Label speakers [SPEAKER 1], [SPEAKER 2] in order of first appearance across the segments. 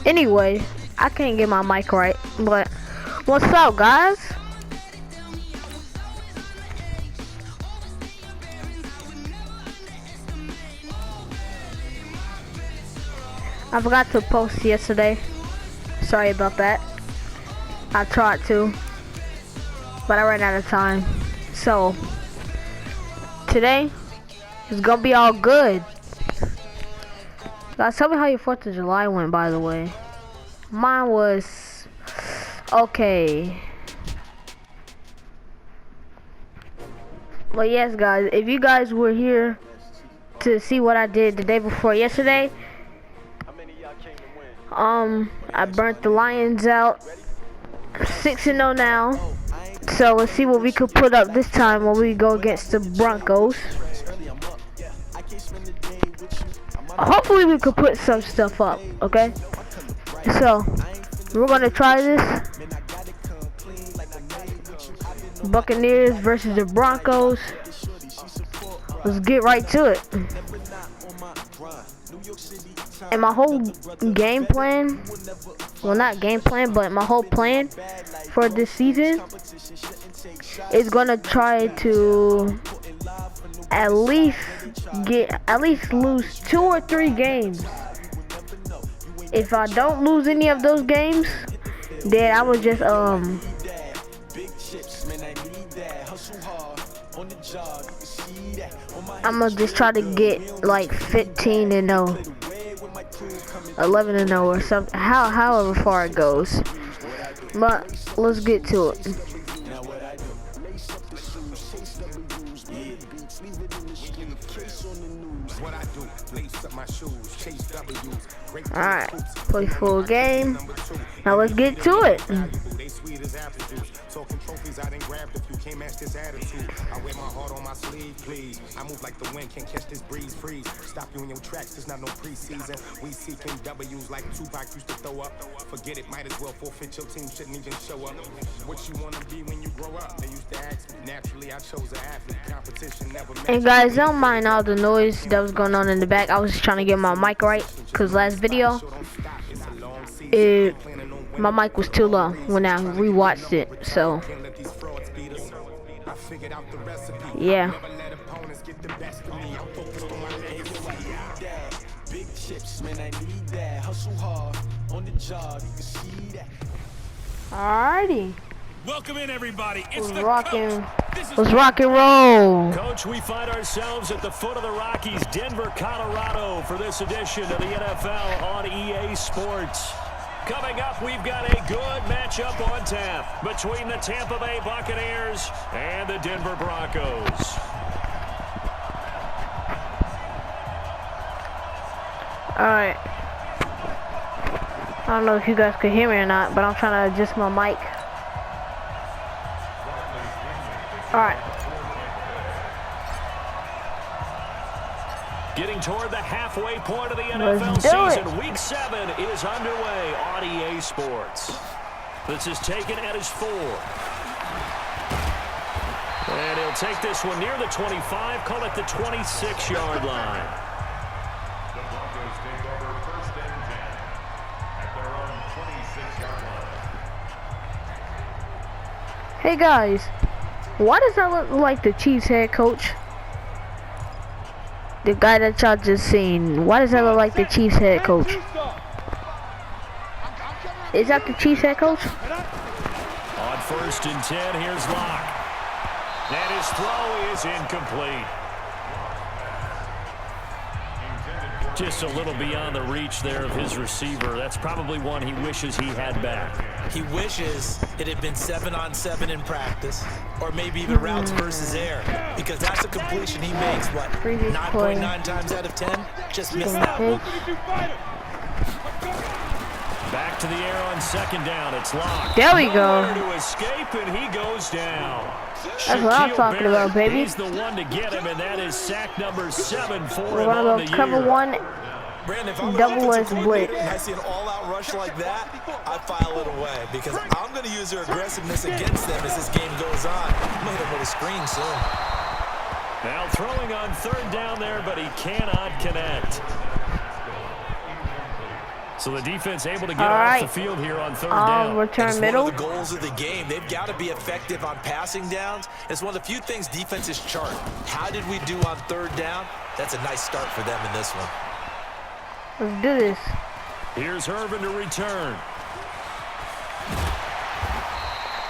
[SPEAKER 1] Anyway, I can't get my mic right, but what's up, guys? I forgot to post yesterday. Sorry about that. I tried to, but I ran out of time. So today it's gonna be all good. Guys, tell me how your 4th of July went, by the way. Mine was okay. But yes, guys, if you guys were here to see what I did the day before yesterday, I burnt the Lions out. 6-0 now. So let's see what we could put up this time when we go against the Broncos. Hopefully we could put some stuff up, okay? So we're gonna try this. Buccaneers versus the Broncos. Let's get right to it. And my whole game plan, well, not game plan, but my whole plan for this season is gonna try to at least lose 2 or 3 games. If I don't lose any of those games, then I would just I'm gonna just try to get like 15-0, 11-0 or something, however far it goes. But let's get to it. Alright, play full game. Now let's get to it. Talking trophies, I didn't grab if you can't match this attitude. I wear my heart on my sleeve, please. I move like the wind, can't catch this breeze, freeze. Stop you in your tracks, there's not no preseason. We seeking W's like Tupac used to throw up. Forget it, might as well forfeit, your team shouldn't even show up. What you wanna be when you grow up? They used to ask me, naturally I chose an athlete. Competition never met. And guys, don't mind all the noise that was going on in the back. I was just trying to get my mic right, cause last video, my mic was too low when I rewatched it, so yeah. Alrighty.
[SPEAKER 2] Welcome in, everybody. It's
[SPEAKER 1] let's rock and roll.
[SPEAKER 2] Coach, we find ourselves at the foot of the Rockies, Denver, Colorado, for this edition of the NFL on EA Sports. Coming up, we've got a good matchup on tap between the Tampa Bay Buccaneers and the Denver Broncos.
[SPEAKER 1] Alright. I don't know if you guys could hear me or not, but I'm trying to adjust my mic. Alright.
[SPEAKER 2] Getting toward the halfway point of the NFL season. Week 7 is underway on EA Sports. This is taken at his 4. And he'll take this one near the 25, call it the 26-yard line.
[SPEAKER 3] The Broncos take over 1st and 10 at their own 26-yard line.
[SPEAKER 1] Hey guys, why does that look like the Chiefs head coach? The guy that y'all just seen. Why does that look like the Chiefs head coach? Is that the Chiefs head coach?
[SPEAKER 2] On 1st and 10, here's Locke. And his throw is incomplete. Just a little beyond the reach there of his receiver. That's probably one he wishes he had back.
[SPEAKER 4] He wishes it had been 7-on-7 in practice, or maybe even routes versus air, because that's a completion he makes, what, 9.9 times out of 10? Just missed that one.
[SPEAKER 2] Back to the air on 2nd down. It's Locke.
[SPEAKER 1] There we go.
[SPEAKER 2] To escape, and he goes down.
[SPEAKER 1] That's what I'm talking about, baby.
[SPEAKER 2] He's the one to get him, and that is sack number 7 for
[SPEAKER 1] We're
[SPEAKER 2] him
[SPEAKER 1] gonna
[SPEAKER 2] on
[SPEAKER 1] go
[SPEAKER 2] the
[SPEAKER 1] cover
[SPEAKER 2] year.
[SPEAKER 1] 1, double as blitz.
[SPEAKER 4] I see an all-out rush like that, I file it away, because I'm going to use their aggressiveness against them as this game goes on. I'm going to hit him with a screen soon.
[SPEAKER 2] Now throwing on 3rd down there, but he cannot connect. So the defense able to get off the field here on third down.
[SPEAKER 4] Return middle. One of the goals of the game. They've got to be effective on passing downs. It's one of the few things defenses chart. How did we do on third down? That's a nice start for them in this one.
[SPEAKER 5] Let's do this.
[SPEAKER 2] Here's Irvin to return.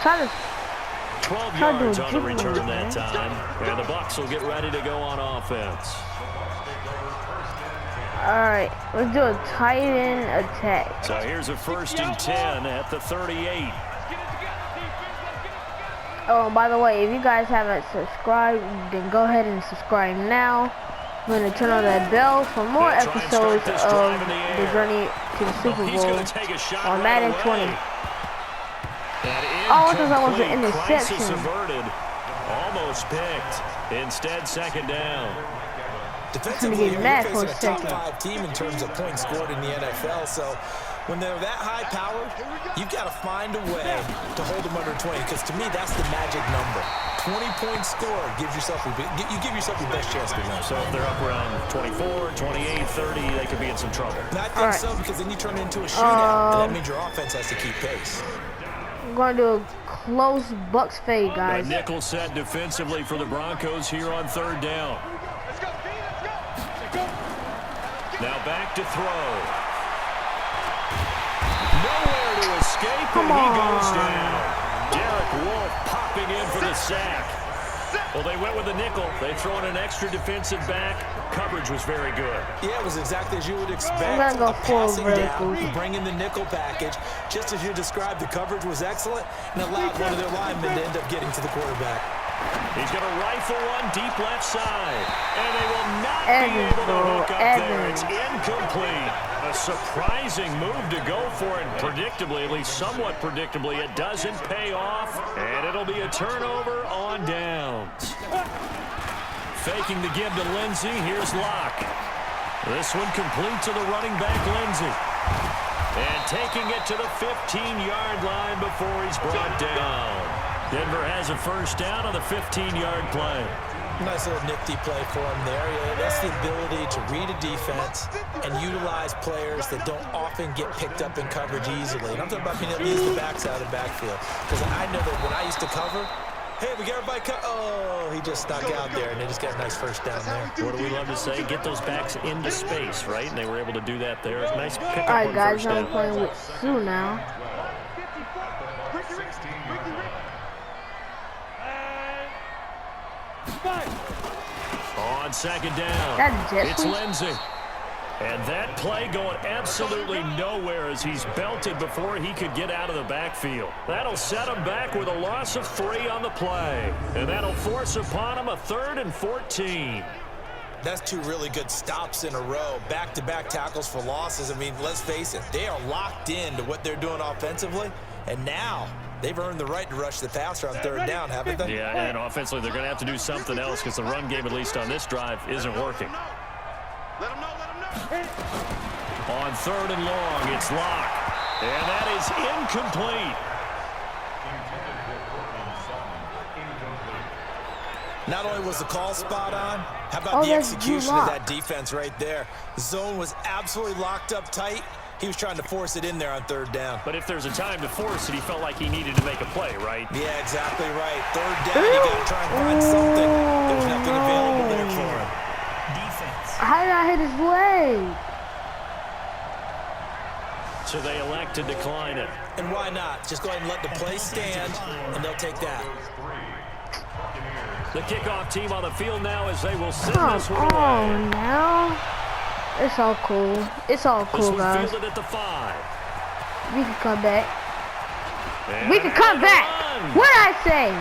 [SPEAKER 2] 12 yards on the return that time. And the Bucs will get ready to go on offense.
[SPEAKER 5] All right, let's do a tight end attack.
[SPEAKER 2] So here's a 1st and 10 at the 38.
[SPEAKER 5] Oh, by the way, if you guys haven't subscribed, then go ahead and subscribe now. I'm going to turn on that bell for more episodes of the journey to the Super Bowl on Madden20. Oh, I thought that was an interception.
[SPEAKER 2] Averted. Almost picked. Instead, 2nd down.
[SPEAKER 4] Defensively, you're facing a top 5 team in terms of points scored in the NFL, so when they're that high powered, you've got to find a way to hold them under 20, because to me, that's the magic number. 20 points scored gives yourself you give yourself your best chance to win.
[SPEAKER 2] So if they're up around 24, 28, 30, they could be in some trouble.
[SPEAKER 4] And I think so, because then you turn it into a shootout, and that means your offense has to keep pace.
[SPEAKER 5] I'm going to do a close Bucs fade, guys.
[SPEAKER 2] A nickel set defensively for the Broncos here on third down. Now back to throw. Nowhere to escape, and he goes down. Derek Wolfe popping in for the sack. Well, they went with a nickel. They throw in an extra defensive back. Coverage was very good.
[SPEAKER 4] Yeah, it was exactly as you would expect.
[SPEAKER 5] I'm going to go full vertical.
[SPEAKER 4] You bring in the nickel package. Just as you described, the coverage was excellent and allowed one of their linemen to end up getting to the quarterback.
[SPEAKER 2] He's going to rifle one deep left side. And they will not be able to hook up there. It's incomplete. A surprising move to go for it. Predictably, at least somewhat predictably, it doesn't pay off. And it'll be a turnover on downs. Faking the give to Lindsey. Here's Locke. This one complete to the running back, Lindsey. And taking it to the 15-yard line before he's brought down. Denver has a 1st down on the 15-yard play.
[SPEAKER 4] Nice little nifty play for him there. Yeah, that's the ability to read a defense and utilize players that don't often get picked up in coverage easily. And I'm talking about being able to use the backs out of the backfield. Because I know that when I used to cover, hey, we got everybody oh, he just stuck out there, and they just got a nice 1st down there.
[SPEAKER 2] What do we love to say? Get those backs into space, right? And they were able to do that there. Nice pickup.
[SPEAKER 5] All right, guys, I'm playing with Sue now.
[SPEAKER 2] On 2nd down, it's Lindsey. And that play going absolutely nowhere as he's belted before he could get out of the backfield. That'll set him back with a loss of 3 on the play. And that'll force upon him a 3rd and 14.
[SPEAKER 4] That's 2 really good stops in a row. Back-to-back tackles for losses. I mean, let's face it, they are locked into what they're doing offensively. And now they've earned the right to rush the passer on 3rd down, haven't they?
[SPEAKER 2] Yeah, and offensively, they're going to have to do something else because the run game, at least on this drive, isn't working. On 3rd and long, it's Locke. And that is incomplete.
[SPEAKER 4] Not only was the call spot on, how about the execution of that defense right there? The zone was absolutely locked up tight. He was trying to force it in there on 3rd down.
[SPEAKER 2] But if there's a time to force it, he felt like he needed to make a play, right?
[SPEAKER 4] Yeah, exactly right. 3rd down, you got to try and find something. There's nothing available there for him. Defense.
[SPEAKER 5] How did I hit his leg?
[SPEAKER 2] So they elect to decline it.
[SPEAKER 4] And why not? Just go ahead and let the play stand, and they'll take that.
[SPEAKER 2] The kickoff team on the field now as they will send this one away.
[SPEAKER 5] Oh, now. It's all cool. It's all cool, guys.
[SPEAKER 2] Fielded at the 5.
[SPEAKER 5] We can come back. And we can come back. What did I say?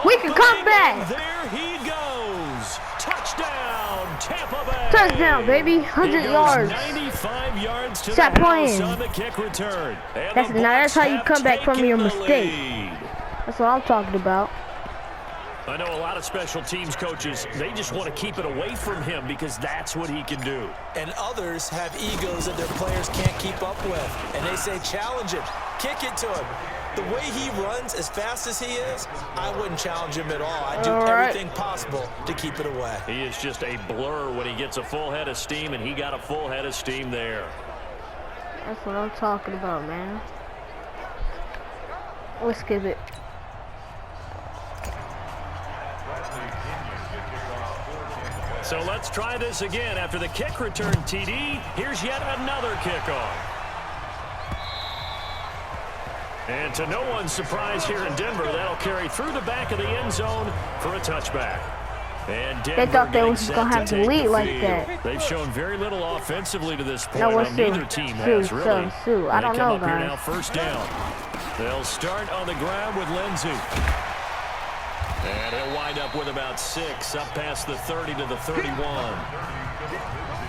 [SPEAKER 5] We can come back.
[SPEAKER 2] There he goes. Touchdown, Tampa Bay.
[SPEAKER 5] Touchdown, baby. 100 yards.
[SPEAKER 2] 95 yards to
[SPEAKER 5] Stop
[SPEAKER 2] the
[SPEAKER 5] playing.
[SPEAKER 2] on the kick return.
[SPEAKER 5] That's how you come back from your mistake. That's what I'm talking about.
[SPEAKER 2] I know a lot of special teams coaches, they just want to keep it away from him because that's what he can do.
[SPEAKER 4] And others have egos that their players can't keep up with. And they say, challenge him, kick it to him. The way he runs as fast as he is, I wouldn't challenge him at all. I'd do everything possible to keep it away.
[SPEAKER 2] He is just a blur when he gets a full head of steam, and he got a full head of steam there.
[SPEAKER 5] That's what I'm talking about, man. We'll skip it.
[SPEAKER 2] So let's try this again. After the kick return TD, here's yet another kickoff. And to no one's surprise here in Denver, that'll carry through the back of the end zone for a touchback. And Denver
[SPEAKER 5] they thought they was going to have to lead like that.
[SPEAKER 2] They've shown very little offensively to this point.
[SPEAKER 5] No,
[SPEAKER 2] Neither team has, really.
[SPEAKER 5] I don't know,
[SPEAKER 2] They come up here
[SPEAKER 5] guys.
[SPEAKER 2] now, first down. They'll start on the ground with Lindsey. And he'll wind up with about 6, up past the 30 to the 31.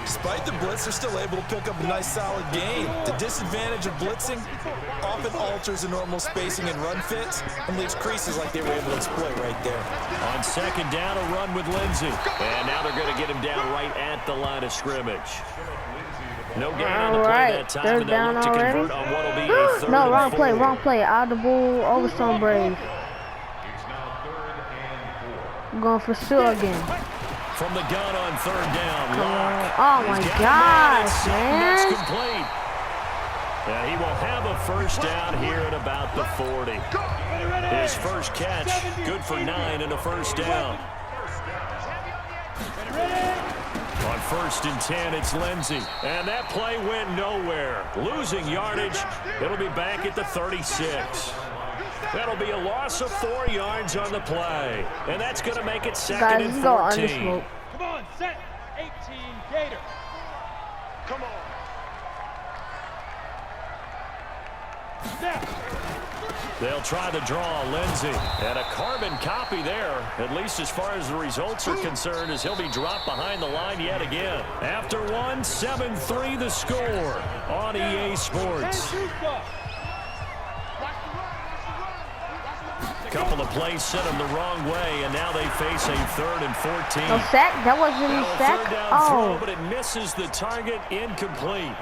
[SPEAKER 4] Despite the blitz, they're still able to pick up a nice solid gain. The disadvantage of blitzing often alters the normal spacing and run fits and leaves creases like they were able to exploit right there.
[SPEAKER 2] On second down, a run with Lindsey. And now they're going to get him down right at the line of scrimmage. No gain on the play that time, and they'll look to convert on what will be a third
[SPEAKER 5] No,
[SPEAKER 2] and four.
[SPEAKER 5] wrong play. Audible, Overstone Brave. I'm going for Sue again.
[SPEAKER 2] From the gun on third down.
[SPEAKER 5] Oh my gosh, man.
[SPEAKER 2] That's complete. Yeah, he will have a first down here at about the 40. His first catch, good for 9 and a first down. On 1st and 10, it's Lindsey. And that play went nowhere. Losing yardage. It'll be back at the 36. That'll be a loss of 4 yards on the play. And that's going to make it second and 14.
[SPEAKER 6] Come on, set. 18, Gator. Come on. Step.
[SPEAKER 2] They'll try to draw Lindsey. And a carbon copy there, at least as far as the results are concerned, as he'll be dropped behind the line yet again. After 1, 7-3 the score on EA Sports. Couple of plays sent them the wrong way, and now they face a 3rd and 14.
[SPEAKER 5] No sack? That wasn't a sack?
[SPEAKER 2] Third down
[SPEAKER 5] Oh.
[SPEAKER 2] throw, but it misses the target, incomplete.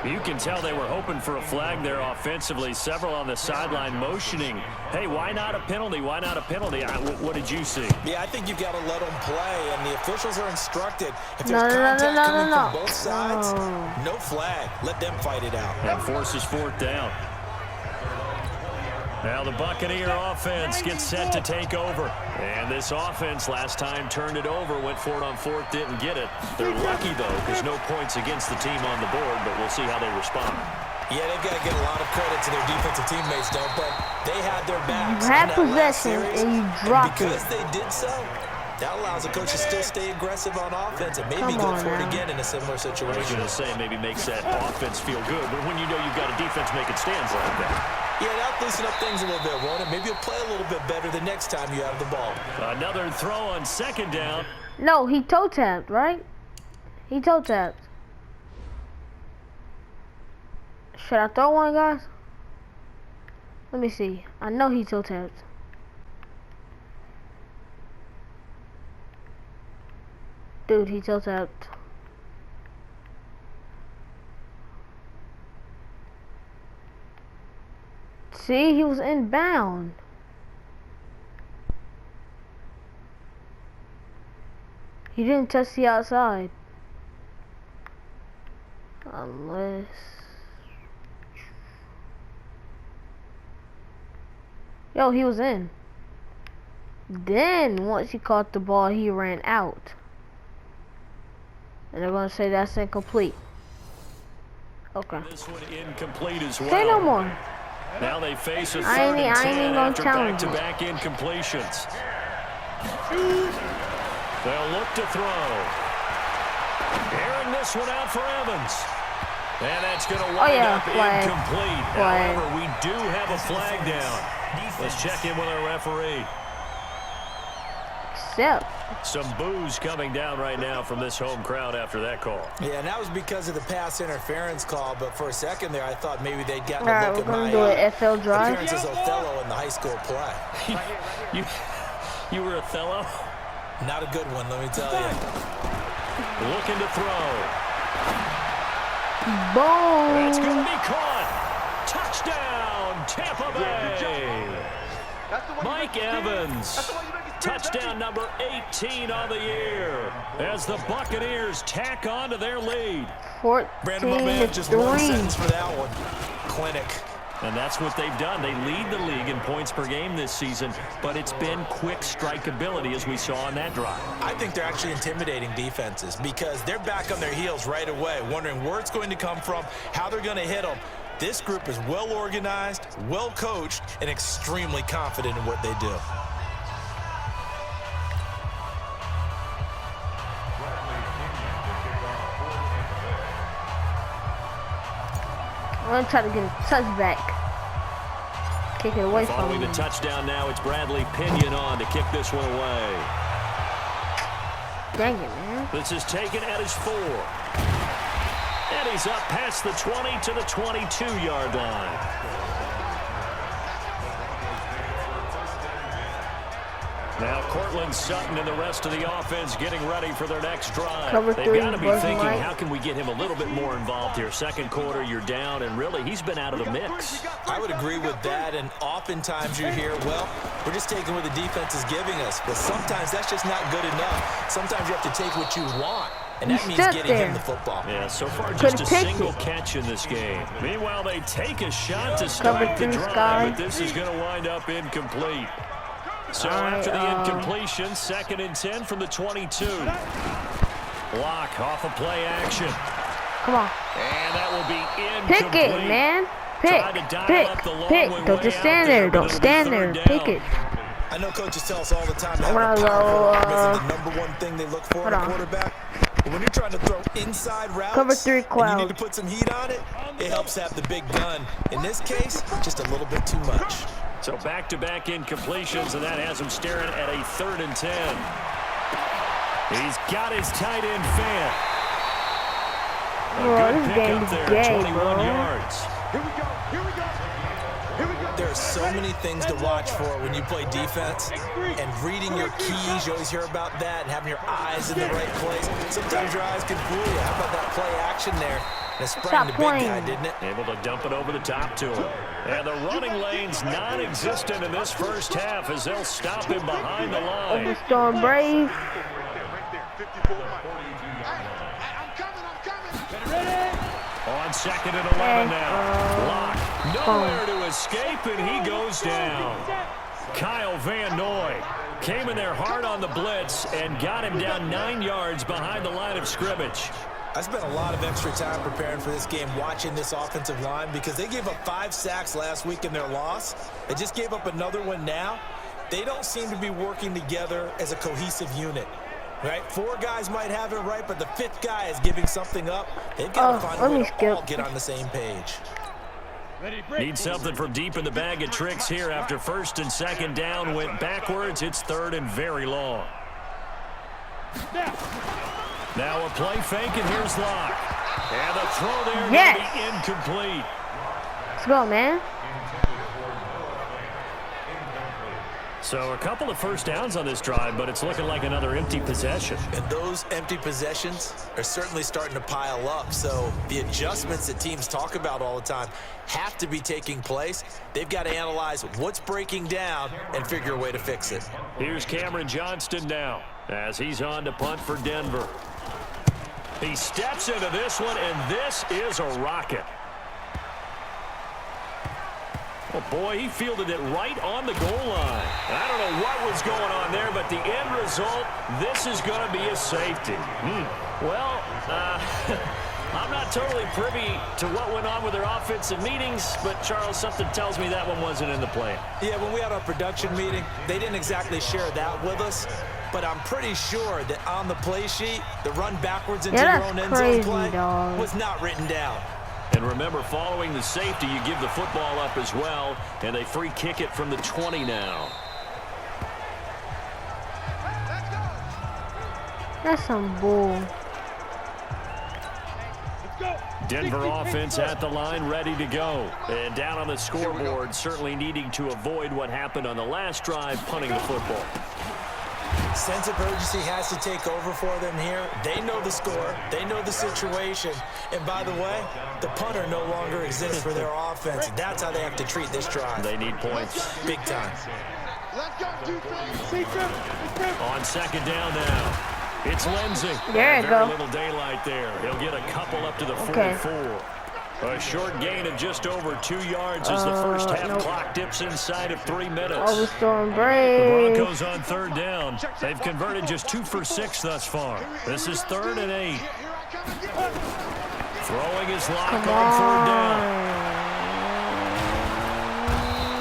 [SPEAKER 2] You can tell they were hoping for a flag there offensively. Several on the sideline motioning. Hey, why not a penalty? Why not a penalty? What did you see?
[SPEAKER 4] Yeah, I think you've got to let them play, and the officials are instructed. If
[SPEAKER 5] No,
[SPEAKER 4] there's contact coming
[SPEAKER 5] no.
[SPEAKER 4] from both sides,
[SPEAKER 5] Oh.
[SPEAKER 4] no flag. Let them fight it out.
[SPEAKER 2] And forces 4th down. Now the Buccaneer offense gets set to take over. And this offense last time turned it over, went for it on 4th, didn't get it. They're lucky, though, because no points against the team on the board, but we'll see how they respond.
[SPEAKER 4] Yeah, they've got to get a lot of credit to their defensive teammates, don't they? They had their backs.
[SPEAKER 5] You had
[SPEAKER 4] on that last
[SPEAKER 5] possession
[SPEAKER 4] series,
[SPEAKER 5] and you dropped it.
[SPEAKER 4] because they did so, that allows the coach to still stay aggressive on offense and maybe
[SPEAKER 5] Come
[SPEAKER 4] go
[SPEAKER 5] on
[SPEAKER 4] for it
[SPEAKER 5] now.
[SPEAKER 4] again in a similar
[SPEAKER 2] I was
[SPEAKER 4] situation.
[SPEAKER 2] going to say maybe makes that offense feel good, but when you know you've got a defense making stands like that.
[SPEAKER 4] Yeah, that'll loosen up things a little bit, won't it? Maybe you'll play a little bit better the next time you have the ball.
[SPEAKER 2] Another throw on 2nd down.
[SPEAKER 5] No, he toe tapped, right? He toe tapped. Should I throw one, guys? Let me see. I know he toe tapped. Dude, he toe tapped. See, he was inbound. He didn't touch the outside. Unless... Yo, he was in. Then, once he caught the ball, he ran out. And they're going to say that's incomplete. Okay.
[SPEAKER 2] This one incomplete as well.
[SPEAKER 5] Say no more.
[SPEAKER 2] Now they face a 3rd
[SPEAKER 5] I ain't
[SPEAKER 2] and 10
[SPEAKER 5] even gonna
[SPEAKER 2] after
[SPEAKER 5] challenge
[SPEAKER 2] back-to-back incompletions. They'll look to throw. Airing this one out for Evans. And that's going to wind up
[SPEAKER 5] flag.
[SPEAKER 2] incomplete.
[SPEAKER 5] Flag.
[SPEAKER 2] However, we do have a flag down. Let's check in with our referee.
[SPEAKER 5] Except.
[SPEAKER 2] Some boos coming down right now from this home crowd after that call.
[SPEAKER 4] Yeah, and that was because of the pass interference call, but for a second there, I thought maybe they'd gotten
[SPEAKER 5] Alright,
[SPEAKER 4] a look
[SPEAKER 5] we're
[SPEAKER 4] at
[SPEAKER 5] going
[SPEAKER 4] my
[SPEAKER 5] to do an FL drive.
[SPEAKER 4] appearance as Othello in the high school play.
[SPEAKER 2] You were Othello?
[SPEAKER 4] Not a good one, let me tell you.
[SPEAKER 2] Looking to throw.
[SPEAKER 5] Boom.
[SPEAKER 2] It's going to be caught. Touchdown, Tampa Bay. Mike Evans. Touchdown number 18 on the year as the Buccaneers tack on to their lead.
[SPEAKER 5] 14
[SPEAKER 4] Brandon, my man, just one sentence for that one. Clinic.
[SPEAKER 2] And that's what they've done. They lead the league in points per game this season, but it's been quick strikeability as we saw on that drive.
[SPEAKER 4] I think they're actually intimidating defenses because they're back on their heels right away, wondering where it's going to come from, how they're going to hit them. This group is well organized, well coached, and extremely confident in what they do.
[SPEAKER 5] I'm going to try to get a touchback. Kick it away from
[SPEAKER 2] Following
[SPEAKER 5] him.
[SPEAKER 2] the touchdown now, it's Bradley Pinion on to kick this one away.
[SPEAKER 5] Dang it, man.
[SPEAKER 2] This is taken at his 4. And he's up past the 20 to the 22-yard line. Now Cortland Sutton and the rest of the offense getting ready for their next drive. They've got to be thinking, how can we get him a little bit more involved here? Second quarter, you're down, and really, he's been out of the mix.
[SPEAKER 4] I would agree with that, and oftentimes you hear, well, we're just taking what the defense is giving us, but sometimes that's just not good enough. Sometimes you have to take what you want, and that means getting him the football.
[SPEAKER 2] Yeah, so far just a single catch in this game. Meanwhile, they take a shot to start the drive, but this is going to wind up incomplete. So after the incompletion, 2nd and 10 from the 22. Block off of play action.
[SPEAKER 5] Come on.
[SPEAKER 2] And that will be incomplete.
[SPEAKER 5] Pick it, man. Pick. Don't just stand there. Don't stand there. Pick it.
[SPEAKER 4] I know coaches tell us all the time that having a powerful arm is the #1 thing they look for in a quarterback. But when you're trying to throw inside routes
[SPEAKER 5] Cover 3
[SPEAKER 4] and
[SPEAKER 5] cloud.
[SPEAKER 4] you need to put some heat on it, it helps have the big gun. In this case, just a little bit too much.
[SPEAKER 2] So back-to-back incompletions, and that has him staring at a 3rd and 10. He's got his tight end fan. A good pick up there, 21 yards.
[SPEAKER 6] Here we go.
[SPEAKER 4] There are so many things to watch for when you play defense, and reading your keys, you always hear about that, and having your eyes in the right place. Sometimes your eyes can fool you. How about that play action there? That sprang the big guy, didn't it?
[SPEAKER 2] Able to dump it over the top to him. And the running lane's non-existent in this first half as they'll stop him behind the line.
[SPEAKER 5] Overstorm Brave.
[SPEAKER 2] On 2nd and 11 now. Lock. Nowhere to escape, and he goes down. Kyle Van Noy came in there hard on the blitz and got him down 9 yards behind the line of scrimmage.
[SPEAKER 4] I spent a lot of extra time preparing for this game watching this offensive line because they gave up 5 sacks last week in their loss. They just gave up another one now. They don't seem to be working together as a cohesive unit. Right? 4 guys might have it right, but the 5th guy is giving something up. They've got to find a way to all get on the same page.
[SPEAKER 2] Need something from deep in the bag of tricks here after 1st and 2nd down went backwards. It's 3rd and very long. Now a play fake, and here's Locke. And the throw there will be incomplete.
[SPEAKER 5] Let's go, man.
[SPEAKER 2] So a couple of first downs on this drive, but it's looking like another empty possession.
[SPEAKER 4] And those empty possessions are certainly starting to pile up. So the adjustments that teams talk about all the time have to be taking place. They've got to analyze what's breaking down and figure a way to fix it.
[SPEAKER 2] Here's Cameron Johnston now as he's on to punt for Denver. He steps into this one, and this is a rocket. Oh, boy, he fielded it right on the goal line. I don't know what was going on there, but the end result, this is going to be a safety. Well, I'm not totally privy to what went on with their offensive meetings, but, Charles, something tells me that one wasn't in the plan.
[SPEAKER 4] Yeah, when we had our production meeting, they didn't exactly share that with us, but I'm pretty sure that on the play sheet, the run backwards into your own end zone play was not written down.
[SPEAKER 2] And remember, following the safety, you give the football up as well, and they free kick it from the 20 now.
[SPEAKER 5] That's some bull.
[SPEAKER 2] Denver offense at the line, ready to go. And down on the scoreboard, certainly needing to avoid what happened on the last drive, punting the football.
[SPEAKER 4] Sense of urgency has to take over for them here. They know the score. They know the situation. And by the way, the punter no longer exists for their offense. That's how they have to treat this drive.
[SPEAKER 2] They need points.
[SPEAKER 4] Big time.
[SPEAKER 6] Let's go, defense.
[SPEAKER 2] On second down now. It's Lindsey.
[SPEAKER 5] There you
[SPEAKER 2] Very
[SPEAKER 5] go.
[SPEAKER 2] little daylight there. He'll get a couple up to the 44. A short gain of just over 2 yards as the first half clock dips inside of 3 minutes.
[SPEAKER 5] Overthrowing
[SPEAKER 2] The
[SPEAKER 5] Brave.
[SPEAKER 2] Broncos on third down. They've converted just 2 for 6 thus far. This is 3rd and 8. Throwing his lock
[SPEAKER 5] Come
[SPEAKER 2] on 3rd down.
[SPEAKER 5] on.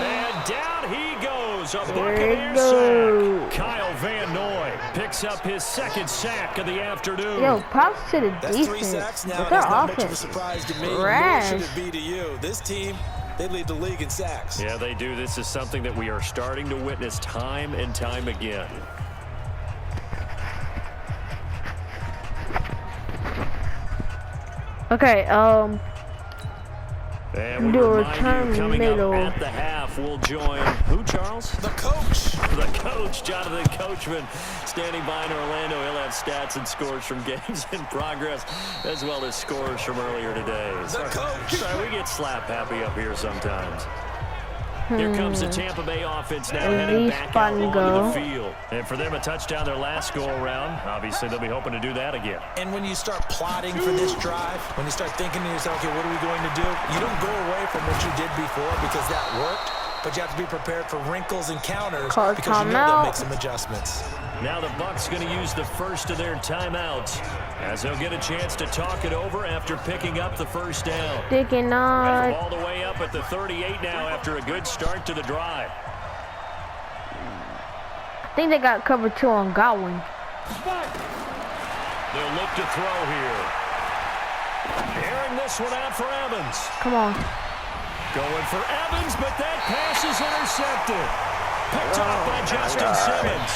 [SPEAKER 2] And down he goes. A
[SPEAKER 5] There
[SPEAKER 2] Buccaneer
[SPEAKER 5] you go.
[SPEAKER 2] sack. Kyle Van Noy picks up his 2nd sack of the afternoon.
[SPEAKER 5] Yo, props to the
[SPEAKER 4] That's 3
[SPEAKER 5] defense.
[SPEAKER 4] sacks now.
[SPEAKER 5] But
[SPEAKER 4] That's
[SPEAKER 5] their
[SPEAKER 4] not much of a
[SPEAKER 5] offense
[SPEAKER 4] surprise to me.
[SPEAKER 5] trash.
[SPEAKER 4] Nor should it be to you. This team, they lead the league in sacks.
[SPEAKER 2] Yeah, they do. This is something that we are starting to witness time and time again.
[SPEAKER 5] Okay,
[SPEAKER 2] And we
[SPEAKER 5] Do a
[SPEAKER 2] remind
[SPEAKER 5] return
[SPEAKER 2] you, coming
[SPEAKER 5] middle.
[SPEAKER 2] up at the half, we'll join who, Charles?
[SPEAKER 4] The coach.
[SPEAKER 2] The coach, Jonathan Coachman, standing by in Orlando. He'll have stats and scores from games in progress, as well as scores from earlier today.
[SPEAKER 4] The coach.
[SPEAKER 2] Sorry, we get slap happy up here sometimes. Here comes the Tampa Bay offense now heading back out onto the field. And for them, a touchdown their last go-around. Obviously, they'll be hoping to do that again.
[SPEAKER 4] And when you start plotting for this drive, when you start thinking to yourself, okay, what are we going to do? You don't go away from what you did before because that worked, but you have to be prepared for wrinkles and counters
[SPEAKER 5] Call
[SPEAKER 4] because you know
[SPEAKER 5] timeout.
[SPEAKER 4] they'll make some adjustments.
[SPEAKER 2] Now the Bucs going to use the first of their timeouts as they'll get a chance to talk it over after picking up the first down.
[SPEAKER 5] Sticking
[SPEAKER 2] Got the
[SPEAKER 5] on.
[SPEAKER 2] ball the way up at the 38 now after a good start to the drive.
[SPEAKER 5] I think they got cover 2 on Godwin.
[SPEAKER 2] They'll look to throw here. Airing this one out for Evans.
[SPEAKER 5] Come on.
[SPEAKER 2] Going for Evans, but that pass is intercepted. Picked off by Justin Simmons.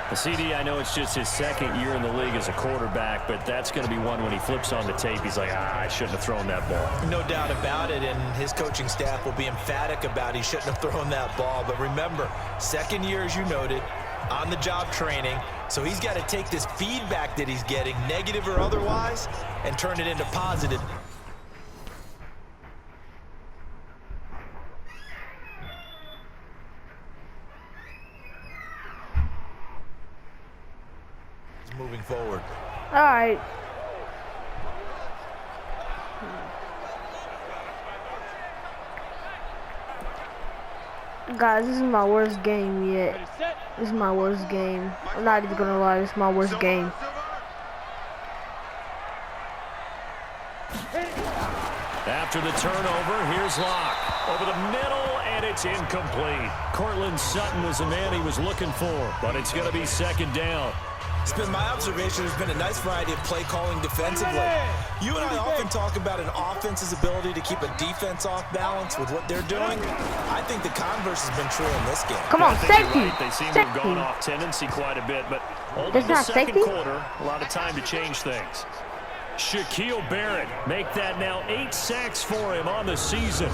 [SPEAKER 2] The CD, I know it's just his 2nd year in the league as a quarterback, but that's going to be one when he flips on the tape, he's like, I shouldn't have thrown that ball.
[SPEAKER 4] No doubt about it, and his coaching staff will be emphatic about he shouldn't have thrown that ball. But remember, 2nd year, as you noted, on-the-job training, so he's got to take this feedback that he's getting, negative or otherwise, and turn it into positive. Moving forward.
[SPEAKER 5] All right. Guys, this is my worst game yet. This is my worst game. I'm not even gonna lie, this is my worst game.
[SPEAKER 2] After the turnover, here's Locke. Over the middle, and it's incomplete. Cortland Sutton was the man he was looking for, but it's going to be 2nd down.
[SPEAKER 4] It's been my observation there's been a nice variety of play calling defensively. You and I often talk about an offense's ability to keep a defense off balance with what they're doing. I think the converse has been true in this game.
[SPEAKER 5] Come on,
[SPEAKER 2] I think
[SPEAKER 5] safety.
[SPEAKER 2] you're right. They seem to have gone
[SPEAKER 5] Safety.
[SPEAKER 2] off tendency quite a bit, but only
[SPEAKER 5] That's
[SPEAKER 2] the
[SPEAKER 5] not
[SPEAKER 2] 2nd
[SPEAKER 5] safety?
[SPEAKER 2] quarter, a lot of time to change things. Shaquille Barrett, make that now 8 sacks for him on the season.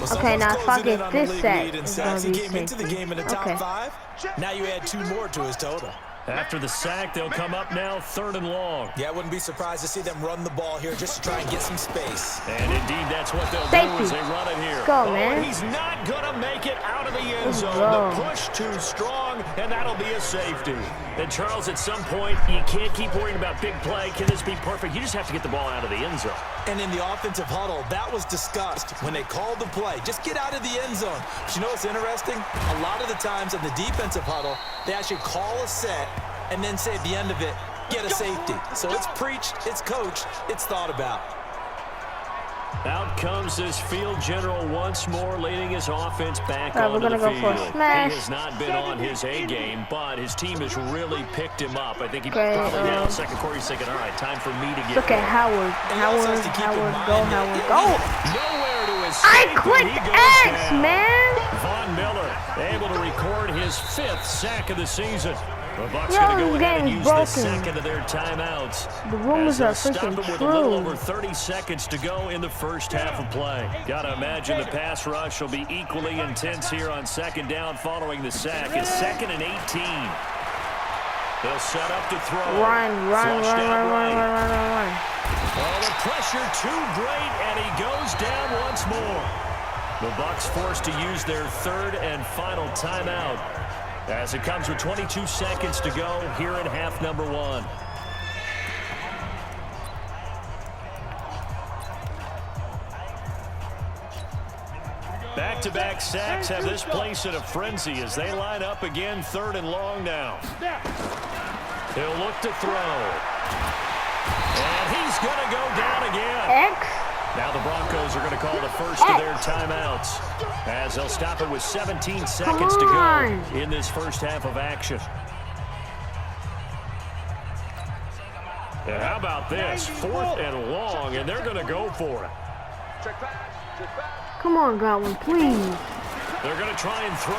[SPEAKER 4] Well,
[SPEAKER 5] Okay, now if I
[SPEAKER 4] closing in
[SPEAKER 5] get
[SPEAKER 4] on the
[SPEAKER 5] this
[SPEAKER 4] league
[SPEAKER 5] sack,
[SPEAKER 4] lead in
[SPEAKER 5] it's
[SPEAKER 4] sacks. He
[SPEAKER 5] gonna be
[SPEAKER 4] came into the
[SPEAKER 5] safety.
[SPEAKER 4] game in the top
[SPEAKER 5] Okay.
[SPEAKER 4] 5. Now you add 2 more to his total.
[SPEAKER 2] After the sack, they'll come up now 3rd and long.
[SPEAKER 4] Yeah, I wouldn't be surprised to see them run the ball here just to try and get some space.
[SPEAKER 2] And indeed, that's what they'll do
[SPEAKER 5] Safety.
[SPEAKER 2] as they run it here.
[SPEAKER 5] Let's go, man.
[SPEAKER 2] He's not going to make it out of the end
[SPEAKER 5] Let's
[SPEAKER 2] zone.
[SPEAKER 5] go.
[SPEAKER 2] The push too strong, and that'll be a safety. And Charles, at some point, you can't keep worrying about big play. Can this be perfect? You just have to get the ball out of the end zone.
[SPEAKER 4] And in the offensive huddle, that was discussed when they called the play. Just get out of the end zone. But you know what's interesting? A lot of the times in the defensive huddle, they actually call a set and then say at the end of it, get a safety. So it's preached, it's coached, it's thought about.
[SPEAKER 2] Out comes this field general once more, leading his offense back
[SPEAKER 5] Alright, we're
[SPEAKER 2] onto the
[SPEAKER 5] gonna go for a
[SPEAKER 2] field.
[SPEAKER 5] smash.
[SPEAKER 2] He has not been on his A game, but his team has really picked him up. I think he
[SPEAKER 5] Okay,
[SPEAKER 2] probably now in the 2nd quarter he's thinking, all right, time for me to get
[SPEAKER 5] Look at
[SPEAKER 2] going.
[SPEAKER 5] Howard.
[SPEAKER 4] And he also
[SPEAKER 5] Howard,
[SPEAKER 4] has to keep in
[SPEAKER 5] Howard,
[SPEAKER 4] mind
[SPEAKER 5] go,
[SPEAKER 4] that-
[SPEAKER 5] Howard,
[SPEAKER 4] yeah,
[SPEAKER 5] go.
[SPEAKER 2] Nowhere to escape.
[SPEAKER 5] I
[SPEAKER 2] and he
[SPEAKER 5] clicked
[SPEAKER 2] goes
[SPEAKER 5] X,
[SPEAKER 2] down.
[SPEAKER 5] man.
[SPEAKER 2] Von Miller able to record his 5th sack of the season. The Bucs
[SPEAKER 5] Yo,
[SPEAKER 2] going to go
[SPEAKER 5] this
[SPEAKER 2] ahead and
[SPEAKER 5] game's
[SPEAKER 2] use
[SPEAKER 5] broken.
[SPEAKER 2] the 2nd of their timeouts.
[SPEAKER 5] The rumors are
[SPEAKER 2] As they'll stop
[SPEAKER 5] freaking
[SPEAKER 2] him with a little
[SPEAKER 5] true.
[SPEAKER 2] over 30 seconds to go in the first half of play. Gotta imagine the pass rush will be equally intense here on 2nd down following the sack. It's 2nd and 18. They'll set up to throw.
[SPEAKER 5] Run, run,
[SPEAKER 2] Flushed
[SPEAKER 5] run,
[SPEAKER 2] out
[SPEAKER 5] run,
[SPEAKER 2] right.
[SPEAKER 5] run, run, run, run.
[SPEAKER 2] Oh, the pressure too great, and he goes down once more. The Bucs forced to use their third and final timeout as it comes with 22 seconds to go here in half number 1. Back-to-back sacks have this place in a frenzy as they line up again, 3rd and long now. He'll look to throw. And he's going to go down again. Now the Broncos are going to call the first of their timeouts as they'll stop it with 17 seconds to go in this first half of action. And how about this? 4th and long, and they're going to go for it.
[SPEAKER 5] Come on, Godwin, please.
[SPEAKER 2] They're going to try and throw.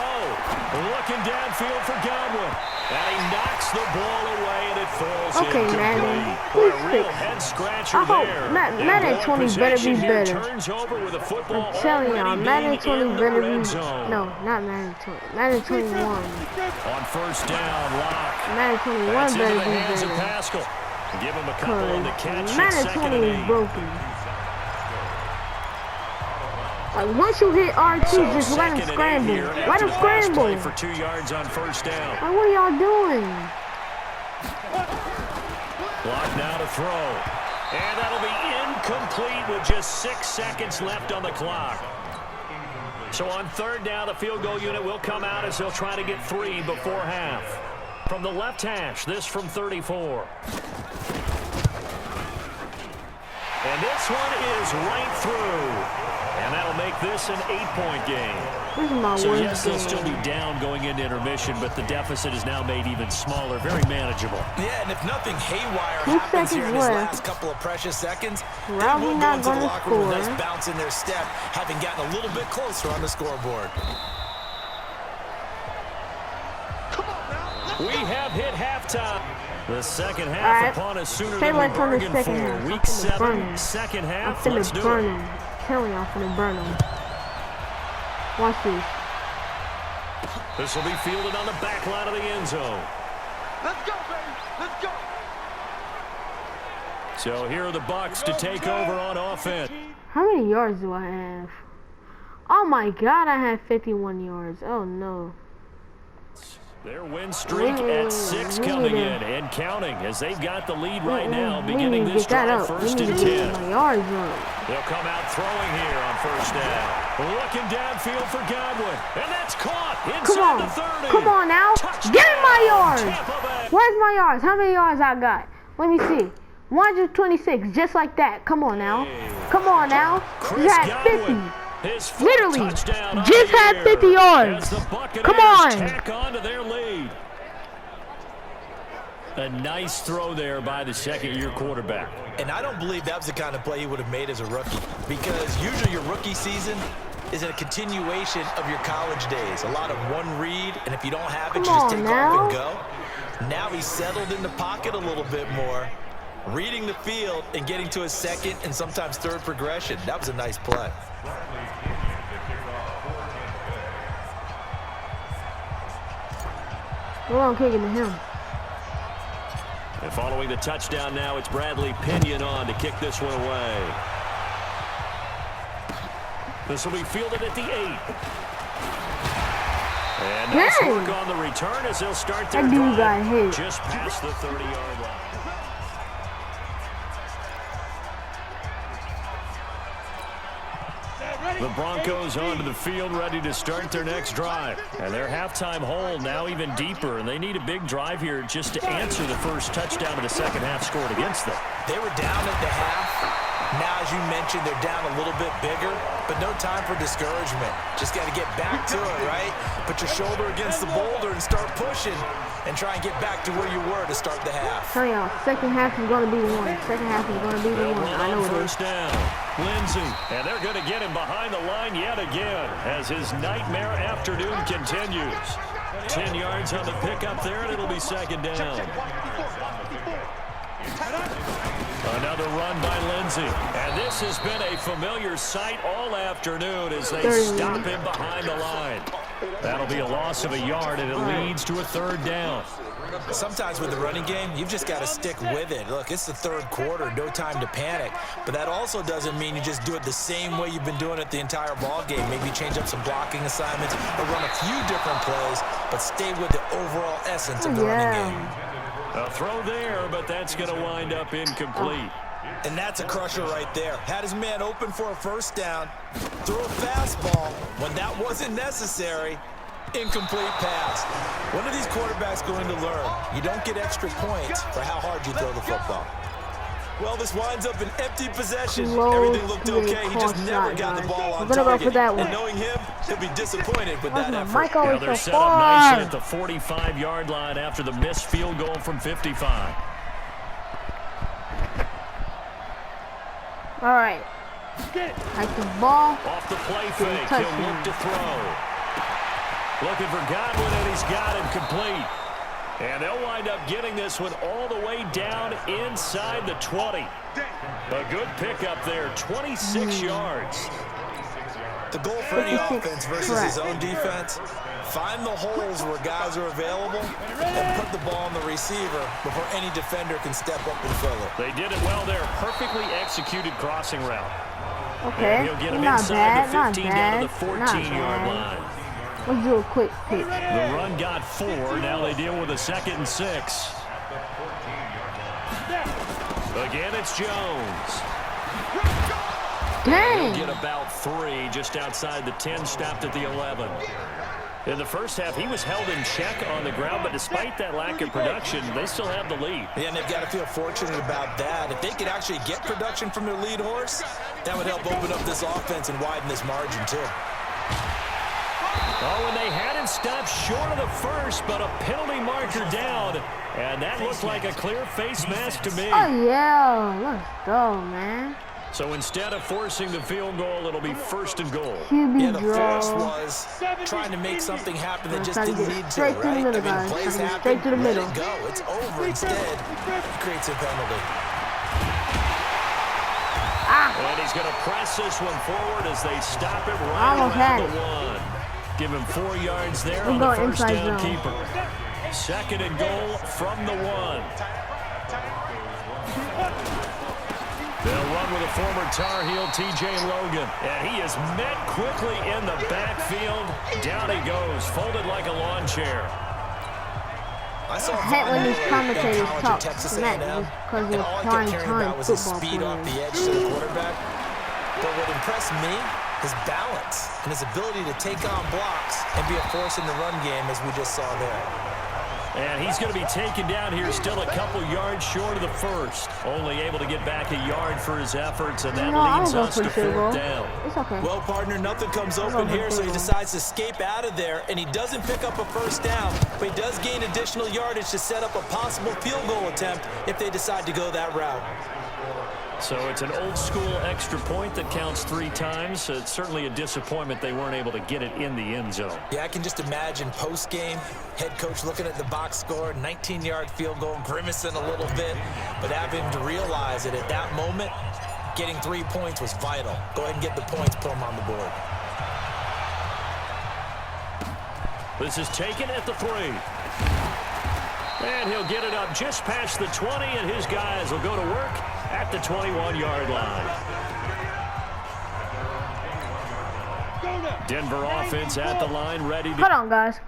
[SPEAKER 2] Looking downfield for Godwin. And he knocks the ball away, and it falls incomplete.
[SPEAKER 5] Please
[SPEAKER 2] a real head-scratcher there.
[SPEAKER 5] Madden20 better be better.
[SPEAKER 2] Turns over with a football
[SPEAKER 5] I'm telling y'all, Madden20 better be...
[SPEAKER 2] zone.
[SPEAKER 5] No, not Madden20. Madden21.
[SPEAKER 2] On first down, Lock.
[SPEAKER 5] Madden21 better be better.
[SPEAKER 2] Pascal. Give him a couple on the catch.
[SPEAKER 5] Madden20 is broken. Like, once you hit R2, just let him scramble. Let him scramble.
[SPEAKER 2] For 2 yards on first down.
[SPEAKER 5] Like, what are y'all doing?
[SPEAKER 2] Block now to throw. And that'll be incomplete with just 6 seconds left on the clock. So on 3rd down, the field goal unit will come out as they'll try to get 3 before half. From the left hash, this from 34. And this one is right through. And that'll make this an 8-point game. So yes, they'll still be down going into intermission, but the deficit is now made even smaller, very manageable.
[SPEAKER 4] Yeah, and if nothing haywire happens here in these last couple of precious seconds, they will go into the locker room with a nice bounce in their step, having gotten a little bit closer on the scoreboard.
[SPEAKER 2] We have hit halftime. The second half upon us sooner than we bargained for. Week 7, second half. Let's do it.
[SPEAKER 5] Telling y'all finna burn them. Watch this.
[SPEAKER 2] This will be fielded on the back line of the end zone.
[SPEAKER 6] Let's go, baby. Let's go.
[SPEAKER 2] So here are the Bucs to take over on offense.
[SPEAKER 5] How many yards do I have? Oh my God, I have 51 yards. Oh no.
[SPEAKER 2] Their win streak at 6 coming in and counting as they've got the lead right now, beginning this drive 1st and 10. They'll come out throwing here on first down. Looking downfield for Godwin, and that's caught inside the 30.
[SPEAKER 5] Come on now. Touchdown. Give me my yards. Where's my yards? How many yards I got? Let me see. 126, just like that. Come on now. Come on now. You had 50. Literally, just had 50 yards. Come on.
[SPEAKER 2] Tack on to their lead. A nice throw there by the second-year quarterback.
[SPEAKER 4] And I don't believe that was the kind of play he would have made as a rookie, because usually your rookie season is a continuation of your college days. A lot of one read, and if you don't have it, you just take off and go. Now he's settled in the pocket a little bit more, reading the field and getting to his second and sometimes third progression. That was a nice play.
[SPEAKER 5] We're on kicking to him.
[SPEAKER 2] And following the touchdown now, it's Bradley Pinion on to kick this one away. This will be fielded at the 8. And nice work on the return as they'll start their drive just past the 30-yard line. The Broncos onto the field ready to start their next drive. And their halftime hole now even deeper, and they need a big drive here just to answer the first touchdown of the second half scored against them.
[SPEAKER 4] They were down at the half. Now, as you mentioned, they're down a little bit bigger, but no time for discouragement. Just got to get back to it, right? Put your shoulder against the boulder and start pushing and try and get back to where you were to start the half.
[SPEAKER 5] Tell y'all, second half is going to be the one. Second half is going to be the one. I know it is.
[SPEAKER 2] First down, Lindsey. And they're going to get him behind the line yet again as his nightmare afternoon continues. 10 yards on the pickup there, and it'll be second down. Another run by Lindsey. And this has been a familiar sight all afternoon as they stop him behind the line. That'll be a loss of a yard, and it leads to a third down.
[SPEAKER 4] Sometimes with the running game, you've just got to stick with it. Look, it's the third quarter, no time to panic. But that also doesn't mean you just do it the same way you've been doing it the entire ball game. Maybe change up some blocking assignments or run a few different plays, but stay with the overall essence of the running game.
[SPEAKER 2] A throw there, but that's going to wind up incomplete.
[SPEAKER 4] And that's a crusher right there. Had his man open for a first down, threw a fastball when that wasn't necessary. Incomplete pass. When are these quarterbacks going to learn? You don't get extra points for how hard you throw the football. Well, this winds up an empty possession. Everything looked okay. He just never got the ball on target. And knowing him, he'll be disappointed with that effort.
[SPEAKER 2] Now they're set up nicely at the 45-yard line after the missed field goal from 55.
[SPEAKER 5] All right. Like the ball.
[SPEAKER 2] Off the play fake. He'll look to throw. Looking for Godwin, and he's got him complete. And they'll wind up getting this one all the way down inside the 20. A good pickup there, 26 yards.
[SPEAKER 4] The goal for any offense versus his own defense, find the holes where guys are available and put the ball on the receiver before any defender can step up and fill it.
[SPEAKER 2] They did it well there. Perfectly executed crossing route.
[SPEAKER 5] Okay,
[SPEAKER 2] and he'll get him
[SPEAKER 5] not
[SPEAKER 2] inside
[SPEAKER 5] bad,
[SPEAKER 2] the 15 down to the 14-yard line.
[SPEAKER 5] Let's do a quick pick.
[SPEAKER 2] The run got 4. Now they deal with a 2nd and 6. Again, it's Jones.
[SPEAKER 5] Dang.
[SPEAKER 2] He'll get about 3 just outside the 10, stopped at the 11. In the first half, he was held in check on the ground, but despite that lack of production, they still have the lead.
[SPEAKER 4] Yeah, and they've got to feel fortunate about that. If they could actually get production from their lead horse, that would help open up this offense and widen this margin, too.
[SPEAKER 2] Oh, and they had him stopped short of the first, but a penalty marker down. And that looked like a clear face mask to me.
[SPEAKER 5] Oh, yeah. Let's go, man.
[SPEAKER 2] So instead of forcing the field goal, it'll be 1st and goal.
[SPEAKER 4] Yeah, the force was trying to make something happen that just didn't need to, right? I mean, plays happen, let it go. It's over. Instead, he creates a penalty.
[SPEAKER 2] And he's going to press this one forward as they stop him right around the 1. Give him 4 yards there on the first down keeper. 2nd and goal from the 1. They'll run with a former Tar Heel, T.J. Logan. And he is met quickly in the backfield. Down he goes, folded like a lawn chair.
[SPEAKER 4] I saw
[SPEAKER 5] hate when these commentators talk
[SPEAKER 4] smack
[SPEAKER 5] because
[SPEAKER 4] and
[SPEAKER 5] of
[SPEAKER 4] all I
[SPEAKER 5] prime
[SPEAKER 4] kept caring
[SPEAKER 5] time
[SPEAKER 4] about was his
[SPEAKER 5] football
[SPEAKER 4] speed off
[SPEAKER 5] players.
[SPEAKER 4] the edge to the quarterback. But what impressed me, his balance and his ability to take on blocks and be a force in the run game, as we just saw there.
[SPEAKER 2] And he's going to be taken down here still a couple yards short of the first. Only able to get back a yard for his efforts, and that leads us to 4th down.
[SPEAKER 5] It's okay.
[SPEAKER 4] Well, partner, nothing comes open here, so he decides to escape out of there, and he doesn't pick up a first down, but he does gain additional yardage to set up a possible field goal attempt if they decide to go that route.
[SPEAKER 2] So it's an old-school extra point that counts 3 times. It's certainly a disappointment they weren't able to get it in the end zone.
[SPEAKER 4] Yeah, I can just imagine post-game, head coach looking at the box score, 19-yard field goal, grimacing a little bit, but having to realize that at that moment, getting 3 points was vital. Go ahead and get the points, put them on the board.
[SPEAKER 2] This is taken at the 3. And he'll get it up just past the 20, and his guys will go to work at the 21-yard line. Denver offense at the line, ready to...
[SPEAKER 5] Hold on, guys.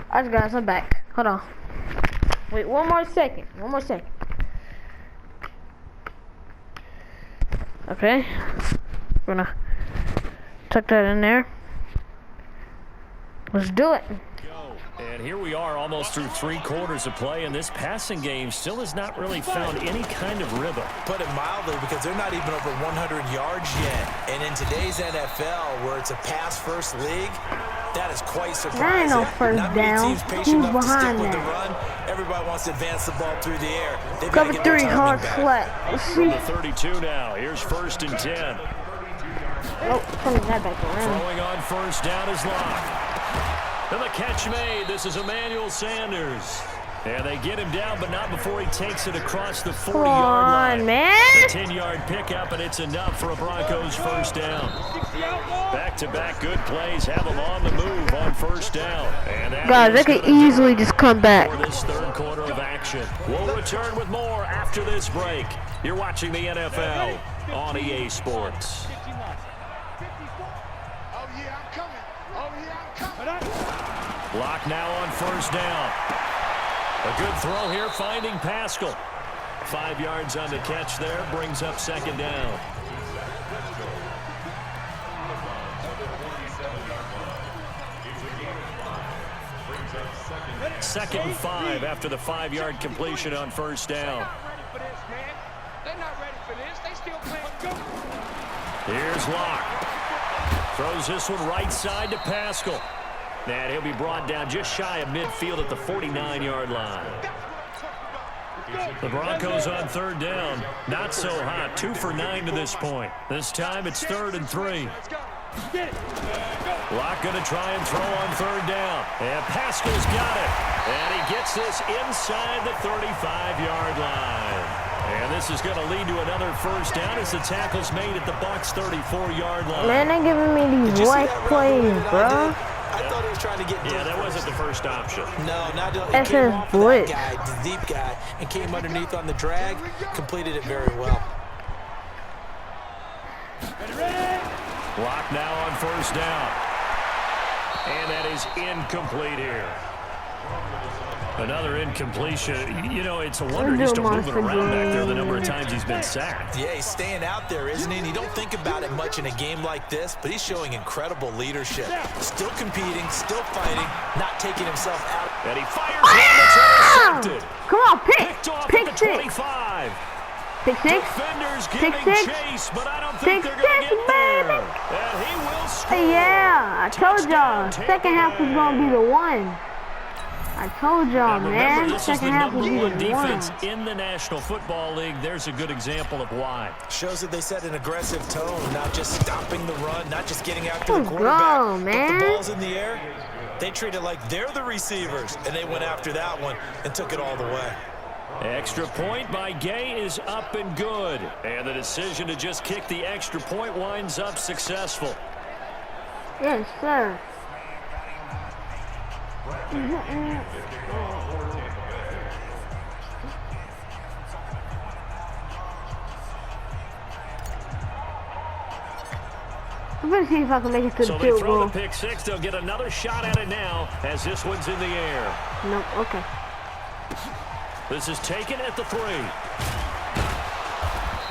[SPEAKER 5] Alright guys, I'm back. Hold on. Wait, one more second. Okay. We're gonna tuck that in there. Let's do it.
[SPEAKER 2] And here we are almost through 3 quarters of play, and this passing game still has not really found any kind of rhythm.
[SPEAKER 4] Put it mildly, because they're not even over 100 yards yet. And in today's NFL, where it's a pass-first league, that is quite surprising.
[SPEAKER 5] There ain't no first
[SPEAKER 4] not many
[SPEAKER 5] down.
[SPEAKER 4] teams patient
[SPEAKER 5] Who's
[SPEAKER 4] enough to stick
[SPEAKER 5] behind
[SPEAKER 4] with the
[SPEAKER 5] that?
[SPEAKER 4] run. Everybody wants to advance the ball through the air. They've
[SPEAKER 5] Cover
[SPEAKER 4] got to get
[SPEAKER 5] 3
[SPEAKER 4] their
[SPEAKER 5] hard
[SPEAKER 4] timing back.
[SPEAKER 5] flat. Let's
[SPEAKER 2] From
[SPEAKER 5] see.
[SPEAKER 2] the 32 now. Here's 1st and 10.
[SPEAKER 5] Oh, turning that back around.
[SPEAKER 2] Throwing on 1st down is Locke. And the catch made. This is Emmanuel Sanders. And they get him down, but not before he takes it across the 40-yard line.
[SPEAKER 5] Come on, man.
[SPEAKER 2] A 10-yard pickup, and it's enough for a Broncos 1st down. Back-to-back good plays have them on the move on 1st down. And
[SPEAKER 5] Guys, they could easily just come back.
[SPEAKER 2] For this 3rd quarter of action. We'll return with more after this break. You're watching the NFL on EA Sports. Lock now on 1st down. A good throw here, finding Pascal. 5 yards on the catch there, brings up 2nd down. Second and 5 after the 5-yard completion on 1st down. Here's Locke. Throws this one right side to Pascal. And he'll be brought down just shy of midfield at the 49-yard line. The Broncos on 3rd down. Not so hot. 2 for 9 to this point. This time it's 3rd and 3. Locke going to try and throw on 3rd down. And Pascal's got it. And he gets this inside the 35-yard line. And this is going to lead to another 1st down as the tackle's made at the Bucs' 34-yard line.
[SPEAKER 5] Man, they're giving me these white plays, bro.
[SPEAKER 4] I thought he was trying to get
[SPEAKER 2] Yeah, that wasn't the first option.
[SPEAKER 4] No, not he
[SPEAKER 5] That's
[SPEAKER 4] came
[SPEAKER 5] his
[SPEAKER 4] off of
[SPEAKER 5] blitz.
[SPEAKER 4] that guy, the deep guy, and came underneath on the drag, completed it very well.
[SPEAKER 2] Lock now on 1st down. And that is incomplete here. Another incompletion. You know, it's a wonder he's still moving around back there the number of times he's been sacked.
[SPEAKER 4] Yeah, he's staying out there, isn't he? And you don't think about it much in a game like this, but he's showing incredible leadership. Still competing, still fighting, not taking himself out.
[SPEAKER 2] And he fires one that's intercepted.
[SPEAKER 5] Come on,
[SPEAKER 2] Picked off
[SPEAKER 5] pick
[SPEAKER 2] at the
[SPEAKER 5] 6.
[SPEAKER 2] 25.
[SPEAKER 5] Pick 6.
[SPEAKER 2] Defenders
[SPEAKER 5] Pick
[SPEAKER 2] giving
[SPEAKER 5] 6.
[SPEAKER 2] chase, but I don't think
[SPEAKER 5] Pick
[SPEAKER 2] they're going to
[SPEAKER 5] 6,
[SPEAKER 2] get there.
[SPEAKER 5] baby.
[SPEAKER 2] And he will score.
[SPEAKER 5] Yeah, I told
[SPEAKER 2] Touchdown,
[SPEAKER 5] y'all. Second half was going to be the one. I told y'all, man.
[SPEAKER 2] This is the
[SPEAKER 5] Second half will
[SPEAKER 2] number
[SPEAKER 5] be
[SPEAKER 2] 1
[SPEAKER 5] the
[SPEAKER 2] defense
[SPEAKER 5] one.
[SPEAKER 2] in the National Football League. There's a good example of why.
[SPEAKER 4] Shows that they set an aggressive tone, not just stopping the run, not just getting after the
[SPEAKER 5] Let's
[SPEAKER 4] quarterback.
[SPEAKER 5] go,
[SPEAKER 4] But
[SPEAKER 5] man.
[SPEAKER 4] the ball's in the air, they treat it like they're the receivers, and they went after that one and took it all the way.
[SPEAKER 2] Extra point by Gay is up and good. And the decision to just kick the extra point winds up successful.
[SPEAKER 5] Yes, sir. I'm gonna see if I can make it to
[SPEAKER 2] So
[SPEAKER 5] the
[SPEAKER 2] they
[SPEAKER 5] field
[SPEAKER 2] throw
[SPEAKER 5] goal.
[SPEAKER 2] the pick 6. They'll get another shot at it now as this one's in the air.
[SPEAKER 5] Nope, okay.
[SPEAKER 2] This is taken at the 3.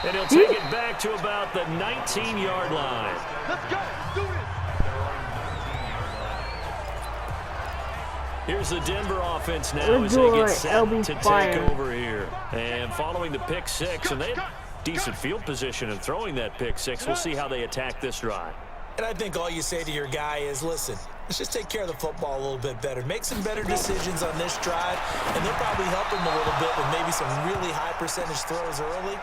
[SPEAKER 2] And he'll take it back to about the 19-yard line.
[SPEAKER 6] Let's go. Do this.
[SPEAKER 2] Here's the Denver offense now
[SPEAKER 5] We'll
[SPEAKER 2] as
[SPEAKER 5] do
[SPEAKER 2] they
[SPEAKER 5] it,
[SPEAKER 2] get set
[SPEAKER 5] LB
[SPEAKER 2] to
[SPEAKER 5] fire.
[SPEAKER 2] take over here. And following the pick 6, and they had decent field position in throwing that pick 6. We'll see how they attack this drive.
[SPEAKER 4] And I think all you say to your guy is, listen, let's just take care of the football a little bit better. Make some better decisions on this drive, and they'll probably help him a little bit with maybe some really high percentage throws early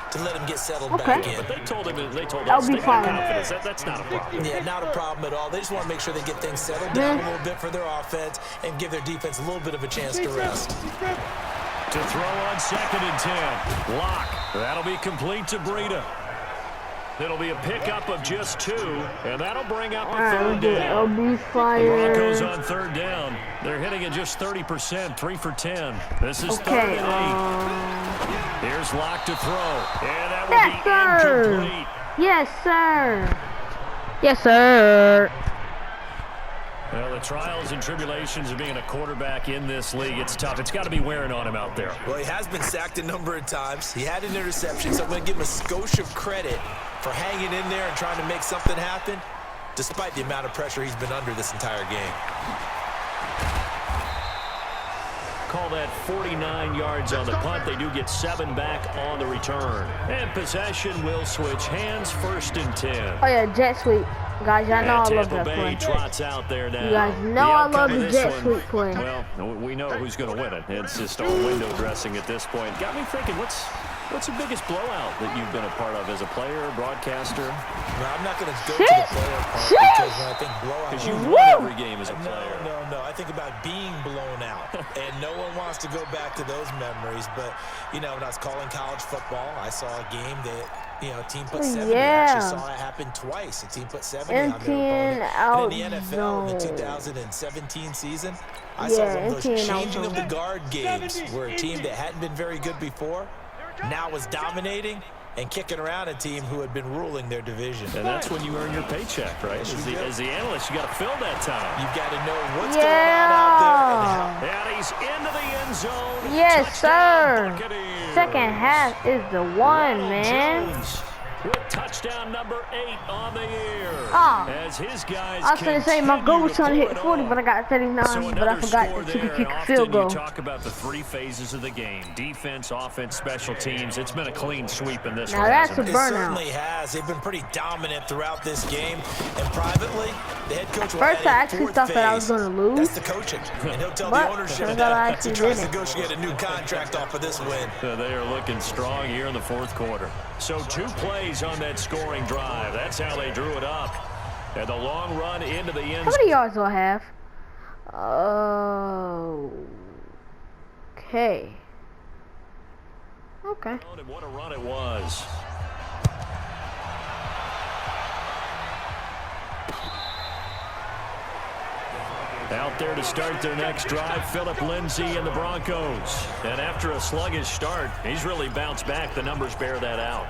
[SPEAKER 4] to let him get settled back in.
[SPEAKER 2] But they told him, they told
[SPEAKER 5] I'll
[SPEAKER 2] us
[SPEAKER 5] be
[SPEAKER 2] they got
[SPEAKER 5] fine.
[SPEAKER 2] confidence. That's not a problem.
[SPEAKER 4] Yeah, not a problem at all. They just want to make sure they get things settled down a little bit for their offense and give their defense a little bit of a chance to rest.
[SPEAKER 2] To throw on 2nd and 10. Lock. That'll be complete to Breida. It'll be a pickup of just 2, and that'll bring up a
[SPEAKER 5] Alright,
[SPEAKER 2] 3rd
[SPEAKER 5] we'll do
[SPEAKER 2] down.
[SPEAKER 5] LB
[SPEAKER 2] The
[SPEAKER 5] fire.
[SPEAKER 2] Broncos on 3rd down. They're hitting at just 30%, 3 for 10. This is 3rd
[SPEAKER 5] Okay,
[SPEAKER 2] and 8. Here's Lock to throw, and that
[SPEAKER 5] yes,
[SPEAKER 2] will be
[SPEAKER 5] sir.
[SPEAKER 2] incomplete.
[SPEAKER 5] Yes, sir. Yes, sir.
[SPEAKER 2] Well, the trials and tribulations of being a quarterback in this league, it's tough. It's got to be wearing on him out there.
[SPEAKER 4] Well, he has been sacked a number of times. He had an interception, so I'm going to give him a skosh of credit for hanging in there and trying to make something happen, despite the amount of pressure he's been under this entire game.
[SPEAKER 2] Call that 49 yards on the punt. They do get 7 back on the return. And possession will switch hands, 1st and 10.
[SPEAKER 5] Oh, yeah, jet sweep. Guys, y'all know I love that play.
[SPEAKER 2] Trots out there now.
[SPEAKER 5] You guys know I love the jet sweep play.
[SPEAKER 2] Well, we know who's going to win it. It's just all window dressing at this point. Got me thinking, what's the biggest blowout that you've been a part of as a player, broadcaster?
[SPEAKER 4] No, I'm not going to go to the player part because when I think blowout,
[SPEAKER 2] because you've won every game as a player.
[SPEAKER 4] No. I think about being blown out, and no one wants to go back to those memories. But, you know, when I was calling college football, I saw a game that, you know, a team put 70. I actually saw it happen twice. A team put 70 on their opponent. And in the NFL in the 2017 season, I saw one of those changing of the guard games where a team that hadn't been very good before now was dominating and kicking around a team who had been ruling their division.
[SPEAKER 2] And that's when you earn your paycheck, right? As the analyst, you got to fill that time.
[SPEAKER 4] You've got to know what's going on out there.
[SPEAKER 2] And he's into the end zone.
[SPEAKER 5] Yes, sir. Second half is the one, man.
[SPEAKER 2] With touchdown number 8 on the year.
[SPEAKER 5] As
[SPEAKER 2] his guys
[SPEAKER 5] I was going to say my goal was trying to hit 40, but I got 39, but I forgot to kick a field goal.
[SPEAKER 2] You talk about the 3 phases of the game: defense, offense, special teams. It's been a clean sweep in this one.
[SPEAKER 5] Now that's a burnout.
[SPEAKER 4] It certainly has. They've been pretty dominant throughout this game. And privately, the head coach will
[SPEAKER 5] First, I actually thought that I was going to lose.
[SPEAKER 4] That's the coaching. And he'll tell the ownership that he tries to negotiate a new contract off of this win.
[SPEAKER 2] They are looking strong here in the 4th quarter. So 2 plays on that scoring drive. That's how they drew it up. And the long run into the end.
[SPEAKER 5] How many yards do I have? Okay.
[SPEAKER 2] And what a run it was. Out there to start their next drive, Phillip Lindsay and the Broncos. And after a sluggish start, he's really bounced back. The numbers bear that out.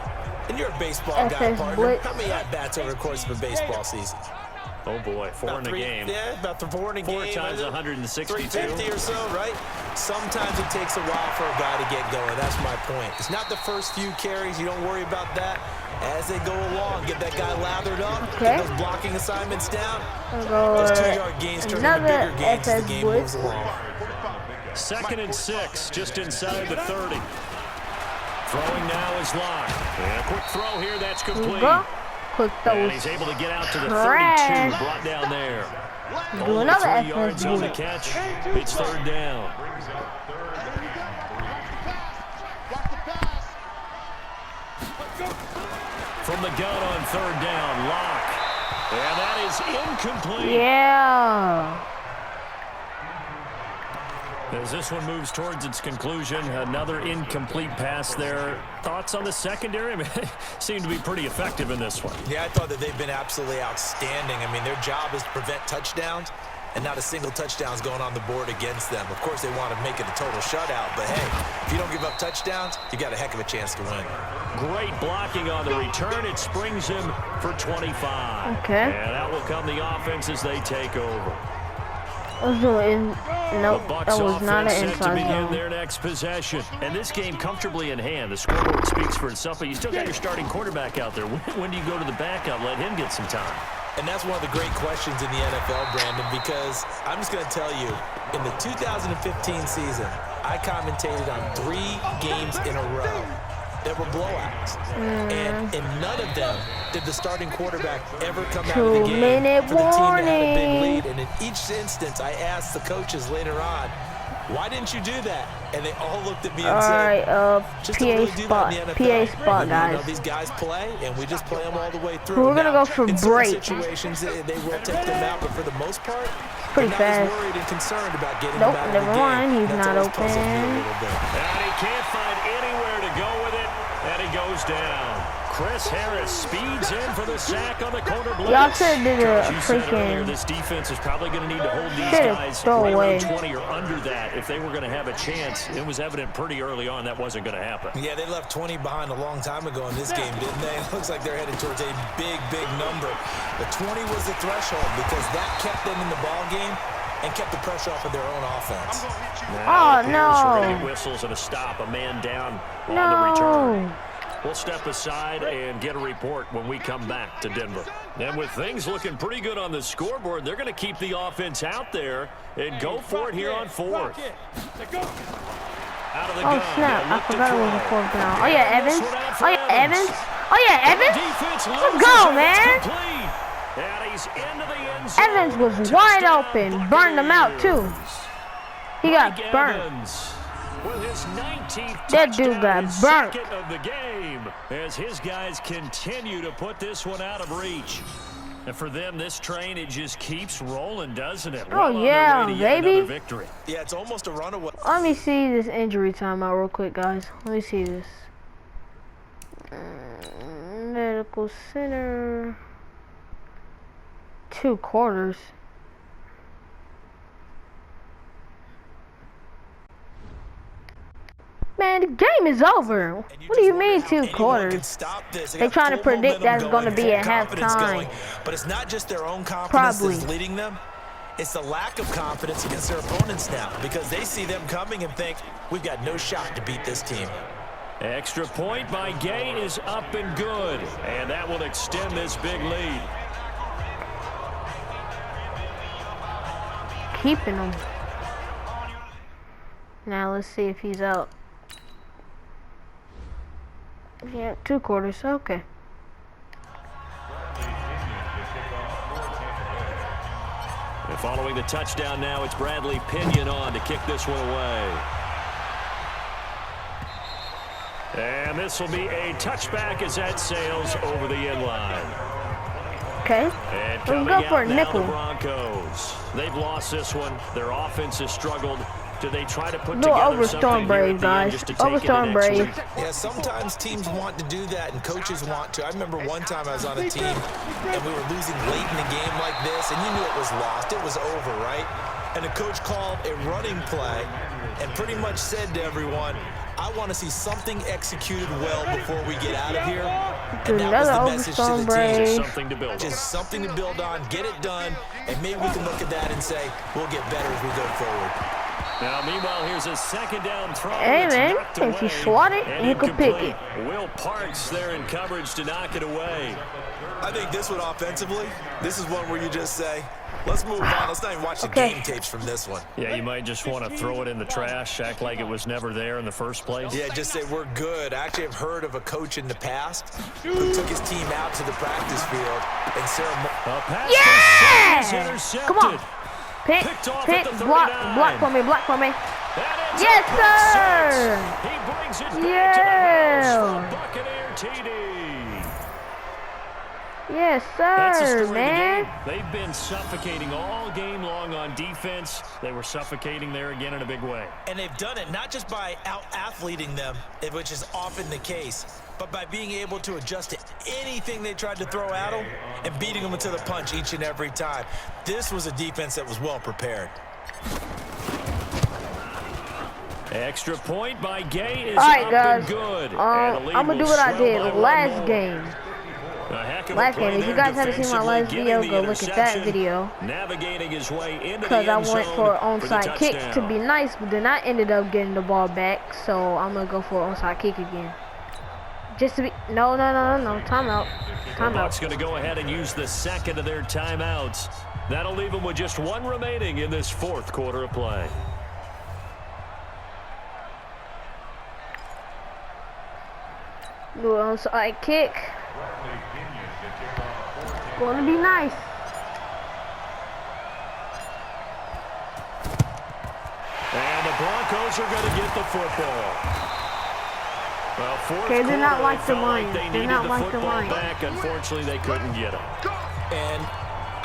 [SPEAKER 4] And you're a baseball guy, partner. How many at-bats over the course of a baseball season?
[SPEAKER 2] Oh, boy, 4 in a game.
[SPEAKER 4] Yeah, about 4 in a game.
[SPEAKER 2] 4 times 162.
[SPEAKER 4] 350 or so, right? Sometimes it takes a while for a guy to get going. That's my point. It's not the first few carries. You don't worry about that. As they go along, get that guy lathered up, get those blocking assignments down. Those 2-yard gains turn into bigger gains as the game moves along.
[SPEAKER 2] 2nd and 6, just inside the 30. Throwing now is Locke. And a quick throw here, that's complete. And he's able to get out to the 32, brought down there.
[SPEAKER 5] Do another
[SPEAKER 2] 3 yards on the catch. It's 3rd down. From the gun on 3rd down, Locke. And that is incomplete.
[SPEAKER 5] Yeah.
[SPEAKER 2] As this one moves towards its conclusion, another incomplete pass there. Thoughts on the secondary? I mean, they seem to be pretty effective in this one.
[SPEAKER 4] Yeah, I thought that they've been absolutely outstanding. I mean, their job is to prevent touchdowns, and not a single touchdown is going on the board against them. Of course, they want to make it a total shutout, but hey, if you don't give up touchdowns, you got a heck of a chance to win.
[SPEAKER 2] Great blocking on the return. It springs him for 25.
[SPEAKER 5] Okay.
[SPEAKER 2] And that will come the offense as they take over.
[SPEAKER 5] Nope, that was not an inside zone.
[SPEAKER 2] Their next possession. And this game comfortably in hand. The scoreboard speaks for itself, but you still got your starting quarterback out there. When do you go to the backup, let him get some time?
[SPEAKER 4] And that's one of the great questions in the NFL, Brandon, because I'm just going to tell you, in the 2015 season, I commentated on 3 games in a row that were blowouts. And in none of them did the starting quarterback ever come out of the game for the team to have a big lead. And in each instance, I asked the coaches later on, why didn't you do that? And they all looked at me and said, just don't really do that in the NFL.
[SPEAKER 5] PA spot, guys.
[SPEAKER 4] You know, these guys play, and we just play them all the way through.
[SPEAKER 5] We're going to go for
[SPEAKER 4] in
[SPEAKER 5] break.
[SPEAKER 4] situations, they will take them out, but for the most part,
[SPEAKER 5] pretty
[SPEAKER 4] they're not
[SPEAKER 5] fast.
[SPEAKER 4] as worried and concerned about getting them out of the game.
[SPEAKER 5] Never mind, he's
[SPEAKER 4] That's
[SPEAKER 5] not
[SPEAKER 4] always
[SPEAKER 5] open.
[SPEAKER 4] puzzled me a little bit.
[SPEAKER 2] And he can't find anywhere to go with it, and he goes down. Chris Harris speeds in for the sack on the corner blitz.
[SPEAKER 5] Y'all should did a
[SPEAKER 2] As you said earlier,
[SPEAKER 5] freaking
[SPEAKER 2] this defense is probably going to need to hold these guys right around 20 or under that if they were going to have a chance. It was evident pretty early on that wasn't going to happen.
[SPEAKER 4] Yeah, they left 20 behind a long time ago in this game, didn't they? It looks like they're headed towards a big, big number. But 20 was the threshold because that kept them in the ball game and kept the pressure off of their own offense.
[SPEAKER 2] Now,
[SPEAKER 5] oh, no.
[SPEAKER 2] We're going to get whistles and a stop. A man down on the return. We'll step aside and get a report when we come back to Denver. And with things looking pretty good on the scoreboard, they're going to keep the offense out there and go for it here on fourth. Out of the gun.
[SPEAKER 5] Oh, snap. I forgot it was a fourth down. Oh, yeah, Evans. Oh, yeah, Evans. Oh, yeah, Evans. Let's go, man.
[SPEAKER 2] And he's into the end zone.
[SPEAKER 5] Evans was wide open. Burned him out, too. He got burned.
[SPEAKER 2] With his 19th
[SPEAKER 5] That dude got burnt.
[SPEAKER 2] second of the game as his guys continue to put this one out of reach. And for them, this train, it just keeps rolling, doesn't it?
[SPEAKER 5] Oh, yeah, baby.
[SPEAKER 2] Victory.
[SPEAKER 4] Yeah, it's almost a runaway.
[SPEAKER 5] Let me see this injury timeout real quick, guys. Let me see this. Medical center. 2 quarters. Man, the game is over. What do you mean 2 quarters? They trying to predict that's going to be at halftime.
[SPEAKER 4] But it's not just their own confidence that's leading them. It's the lack of confidence against their opponents now because they see them coming and think, we've got no shot to beat this team.
[SPEAKER 2] Extra point by Gay is up and good. And that will extend this big lead.
[SPEAKER 5] Keeping him. Now let's see if he's out. Yeah, 2 quarters. Okay.
[SPEAKER 2] And following the touchdown now, it's Bradley Pinion on to kick this one away. And this will be a touchback as that sails over the end line.
[SPEAKER 5] Okay.
[SPEAKER 2] And
[SPEAKER 5] Let's go for a nickel.
[SPEAKER 2] The Broncos. They've lost this one. Their offense has struggled. Do they try to put
[SPEAKER 5] together
[SPEAKER 2] over
[SPEAKER 5] something
[SPEAKER 2] Storm
[SPEAKER 5] Brave, guys. Over Storm Brave.
[SPEAKER 4] Yeah, sometimes teams want to do that and coaches want to. I remember one time I was on a team and we were losing late in the game like this and you knew it was lost. It was over, right? And the coach called a running play and pretty much said to everyone, I want to see something executed well before we get out of here. And that was the message to the team.
[SPEAKER 2] Just something to build on.
[SPEAKER 4] Just something to build on, get it done, and maybe we can look at that and say, we'll get better as we go forward.
[SPEAKER 2] Now, meanwhile, here's a second down throw.
[SPEAKER 5] Hey, man, if you swat it, you can pick it.
[SPEAKER 2] Will Parks there in coverage to knock it away.
[SPEAKER 4] I think this one offensively, this is one where you just say, let's move on. Let's not even watch the game tapes from this one.
[SPEAKER 2] Yeah, you might just want to throw it in the trash, act like it was never there in the first place.
[SPEAKER 4] Yeah, just say we're good. I actually have heard of a coach in the past who took his team out to the practice field and
[SPEAKER 5] yeah! Come on. Pick, block for me, block for me. Yes, sir!
[SPEAKER 2] He brings it
[SPEAKER 5] yeah!
[SPEAKER 2] Buccaneer TD.
[SPEAKER 5] Yes, sir, man.
[SPEAKER 2] They've been suffocating all game long on defense. They were suffocating there again in a big way.
[SPEAKER 4] And they've done it not just by out-athleting them, which is often the case, but by being able to adjust to anything they tried to throw at them and beating them into the punch each and every time. This was a defense that was well prepared.
[SPEAKER 2] Extra point by Gay is
[SPEAKER 5] up
[SPEAKER 2] and good.
[SPEAKER 5] I'm going to do what I did last game. If you guys haven't seen my last video, go look at that video.
[SPEAKER 2] Navigating his way into
[SPEAKER 5] because I went for an onside kick to be nice, but then I ended up getting the ball back, so I'm going to go for an onside kick again. Just to be, no, timeout.
[SPEAKER 2] Bucks going to go ahead and use the second of their timeouts. That'll leave them with just one remaining in this fourth quarter of play.
[SPEAKER 5] Do an onside kick. Gonna be nice.
[SPEAKER 2] And the Broncos are going to get the football. Well,
[SPEAKER 5] okay, they're not like the Lions. They're not like the Lions.
[SPEAKER 2] Back. Unfortunately, they couldn't get them.
[SPEAKER 4] And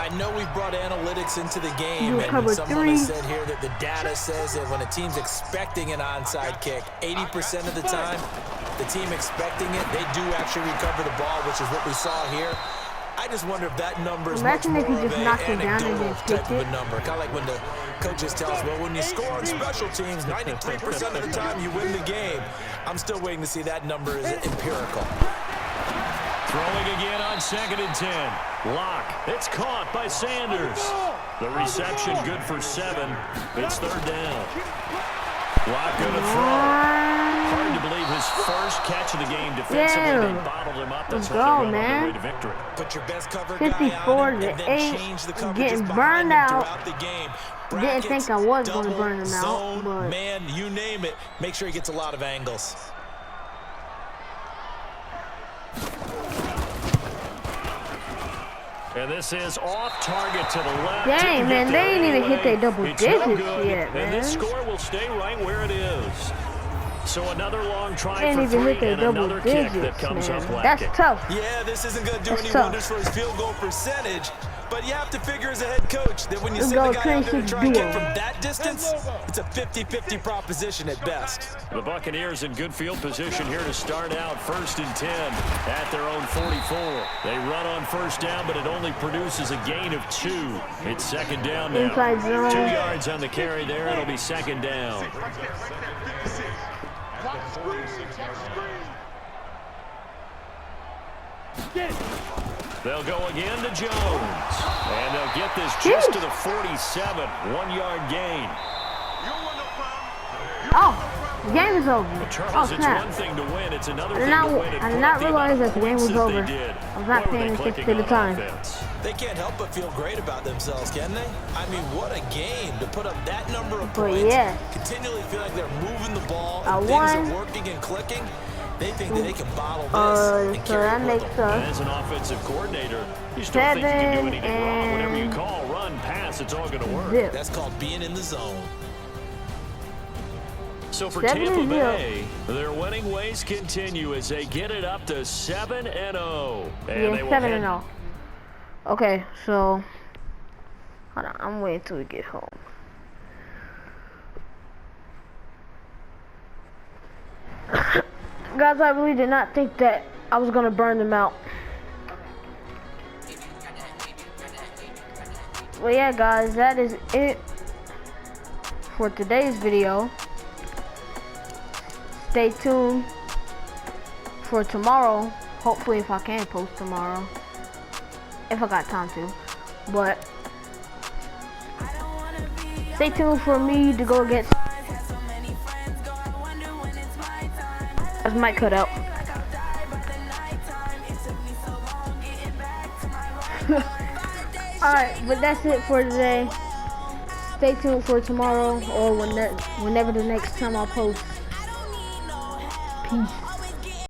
[SPEAKER 4] I know we've brought analytics into the game, and someone has said here that the data says that when a team's expecting an onside kick, 80% of the time, the team expecting it, they do actually recover the ball, which is what we saw here. I just wonder if that number is much more of an anecdotal type of a number. Kind of like when the coaches tell us, well, when you score on special teams, 93% of the time you win the game. I'm still waiting to see that number is empirical.
[SPEAKER 2] Throwing again on 2nd and 10. Lock. It's caught by Sanders. The reception good for 7. It's 3rd down. Lock going to throw. Hard to believe his first catch of the game defensively. They bottled him up. That's how they run on their way to victory.
[SPEAKER 4] Put your best cover guy on him, and then change the coverages behind him throughout the game.
[SPEAKER 5] Didn't think I was going to burn him out.
[SPEAKER 4] Zone,
[SPEAKER 5] but
[SPEAKER 4] man, you name it. Make sure he gets a lot of angles.
[SPEAKER 2] And this is off target to the left.
[SPEAKER 5] Dang, man, they ain't even hit their double digits yet, man.
[SPEAKER 2] And this score will stay right where it is. So another long try
[SPEAKER 5] Can't
[SPEAKER 2] for
[SPEAKER 5] even
[SPEAKER 2] 3
[SPEAKER 5] hit their
[SPEAKER 2] and
[SPEAKER 5] double
[SPEAKER 2] another kick
[SPEAKER 5] digits,
[SPEAKER 2] that comes
[SPEAKER 5] man.
[SPEAKER 2] up lacking.
[SPEAKER 5] That's tough.
[SPEAKER 4] Yeah, this isn't going to do any
[SPEAKER 5] tough.
[SPEAKER 4] wonders for his field goal percentage, but you have to figure as a head coach that when you
[SPEAKER 5] Let's
[SPEAKER 4] send
[SPEAKER 5] go
[SPEAKER 4] the guy out there to try and
[SPEAKER 5] duo.
[SPEAKER 4] kick from that distance, it's a 50-50 proposition at best.
[SPEAKER 2] The Buccaneers in good field position here to start out 1st and 10 at their own 44. They run on 1st down, but it only produces a gain of 2. It's 2nd down now.
[SPEAKER 5] Inside zone.
[SPEAKER 2] 2 yards on the carry there. It'll be 2nd down. They'll go again to Jones. And they'll get this just to the 47. 1-yard gain.
[SPEAKER 5] Oh, the game is over.
[SPEAKER 2] Charles,
[SPEAKER 5] Oh,
[SPEAKER 2] it's
[SPEAKER 5] snap.
[SPEAKER 2] one thing to win. It's another
[SPEAKER 5] I
[SPEAKER 2] thing
[SPEAKER 5] did
[SPEAKER 2] to win.
[SPEAKER 5] not, I did not realize that the game was over. I was not
[SPEAKER 2] Boy, were
[SPEAKER 5] paying
[SPEAKER 2] they
[SPEAKER 5] attention
[SPEAKER 2] clicking
[SPEAKER 5] to the
[SPEAKER 2] on
[SPEAKER 5] time.
[SPEAKER 2] offense.
[SPEAKER 4] They can't help but feel great about themselves, can they? I mean, what a game to put up that number of
[SPEAKER 5] But
[SPEAKER 4] points.
[SPEAKER 5] yeah.
[SPEAKER 4] Continually feel like they're moving the ball.
[SPEAKER 5] I
[SPEAKER 4] And
[SPEAKER 5] won.
[SPEAKER 4] things are working and clicking. They think that they can bottle this and
[SPEAKER 5] So
[SPEAKER 4] carry
[SPEAKER 5] that
[SPEAKER 4] it with
[SPEAKER 5] makes
[SPEAKER 4] them.
[SPEAKER 2] And
[SPEAKER 5] us
[SPEAKER 2] as an offensive coordinator, you still think you can do
[SPEAKER 5] 7
[SPEAKER 2] anything wrong. Whatever you
[SPEAKER 5] and
[SPEAKER 2] call, run, pass, it's all going to work.
[SPEAKER 5] 0.
[SPEAKER 4] That's called being in the zone.
[SPEAKER 2] So for
[SPEAKER 5] 7
[SPEAKER 2] Tampa
[SPEAKER 5] and 0.
[SPEAKER 2] Bay, their winning ways continue as they get it up to 7-0. And they
[SPEAKER 5] Yeah,
[SPEAKER 2] will
[SPEAKER 5] 7
[SPEAKER 2] head
[SPEAKER 5] and 0. Okay, so hold on, I'm waiting till we get home. Guys, I really did not think that I was gonna burn them out. Well, yeah, guys, that is it for today's video. Stay tuned for tomorrow. Hopefully, if I can post tomorrow, if I got time to. But stay tuned for me to go against. This might cut out. Alright, but that's it for today. Stay tuned for tomorrow or whenever the next time I post. Peace.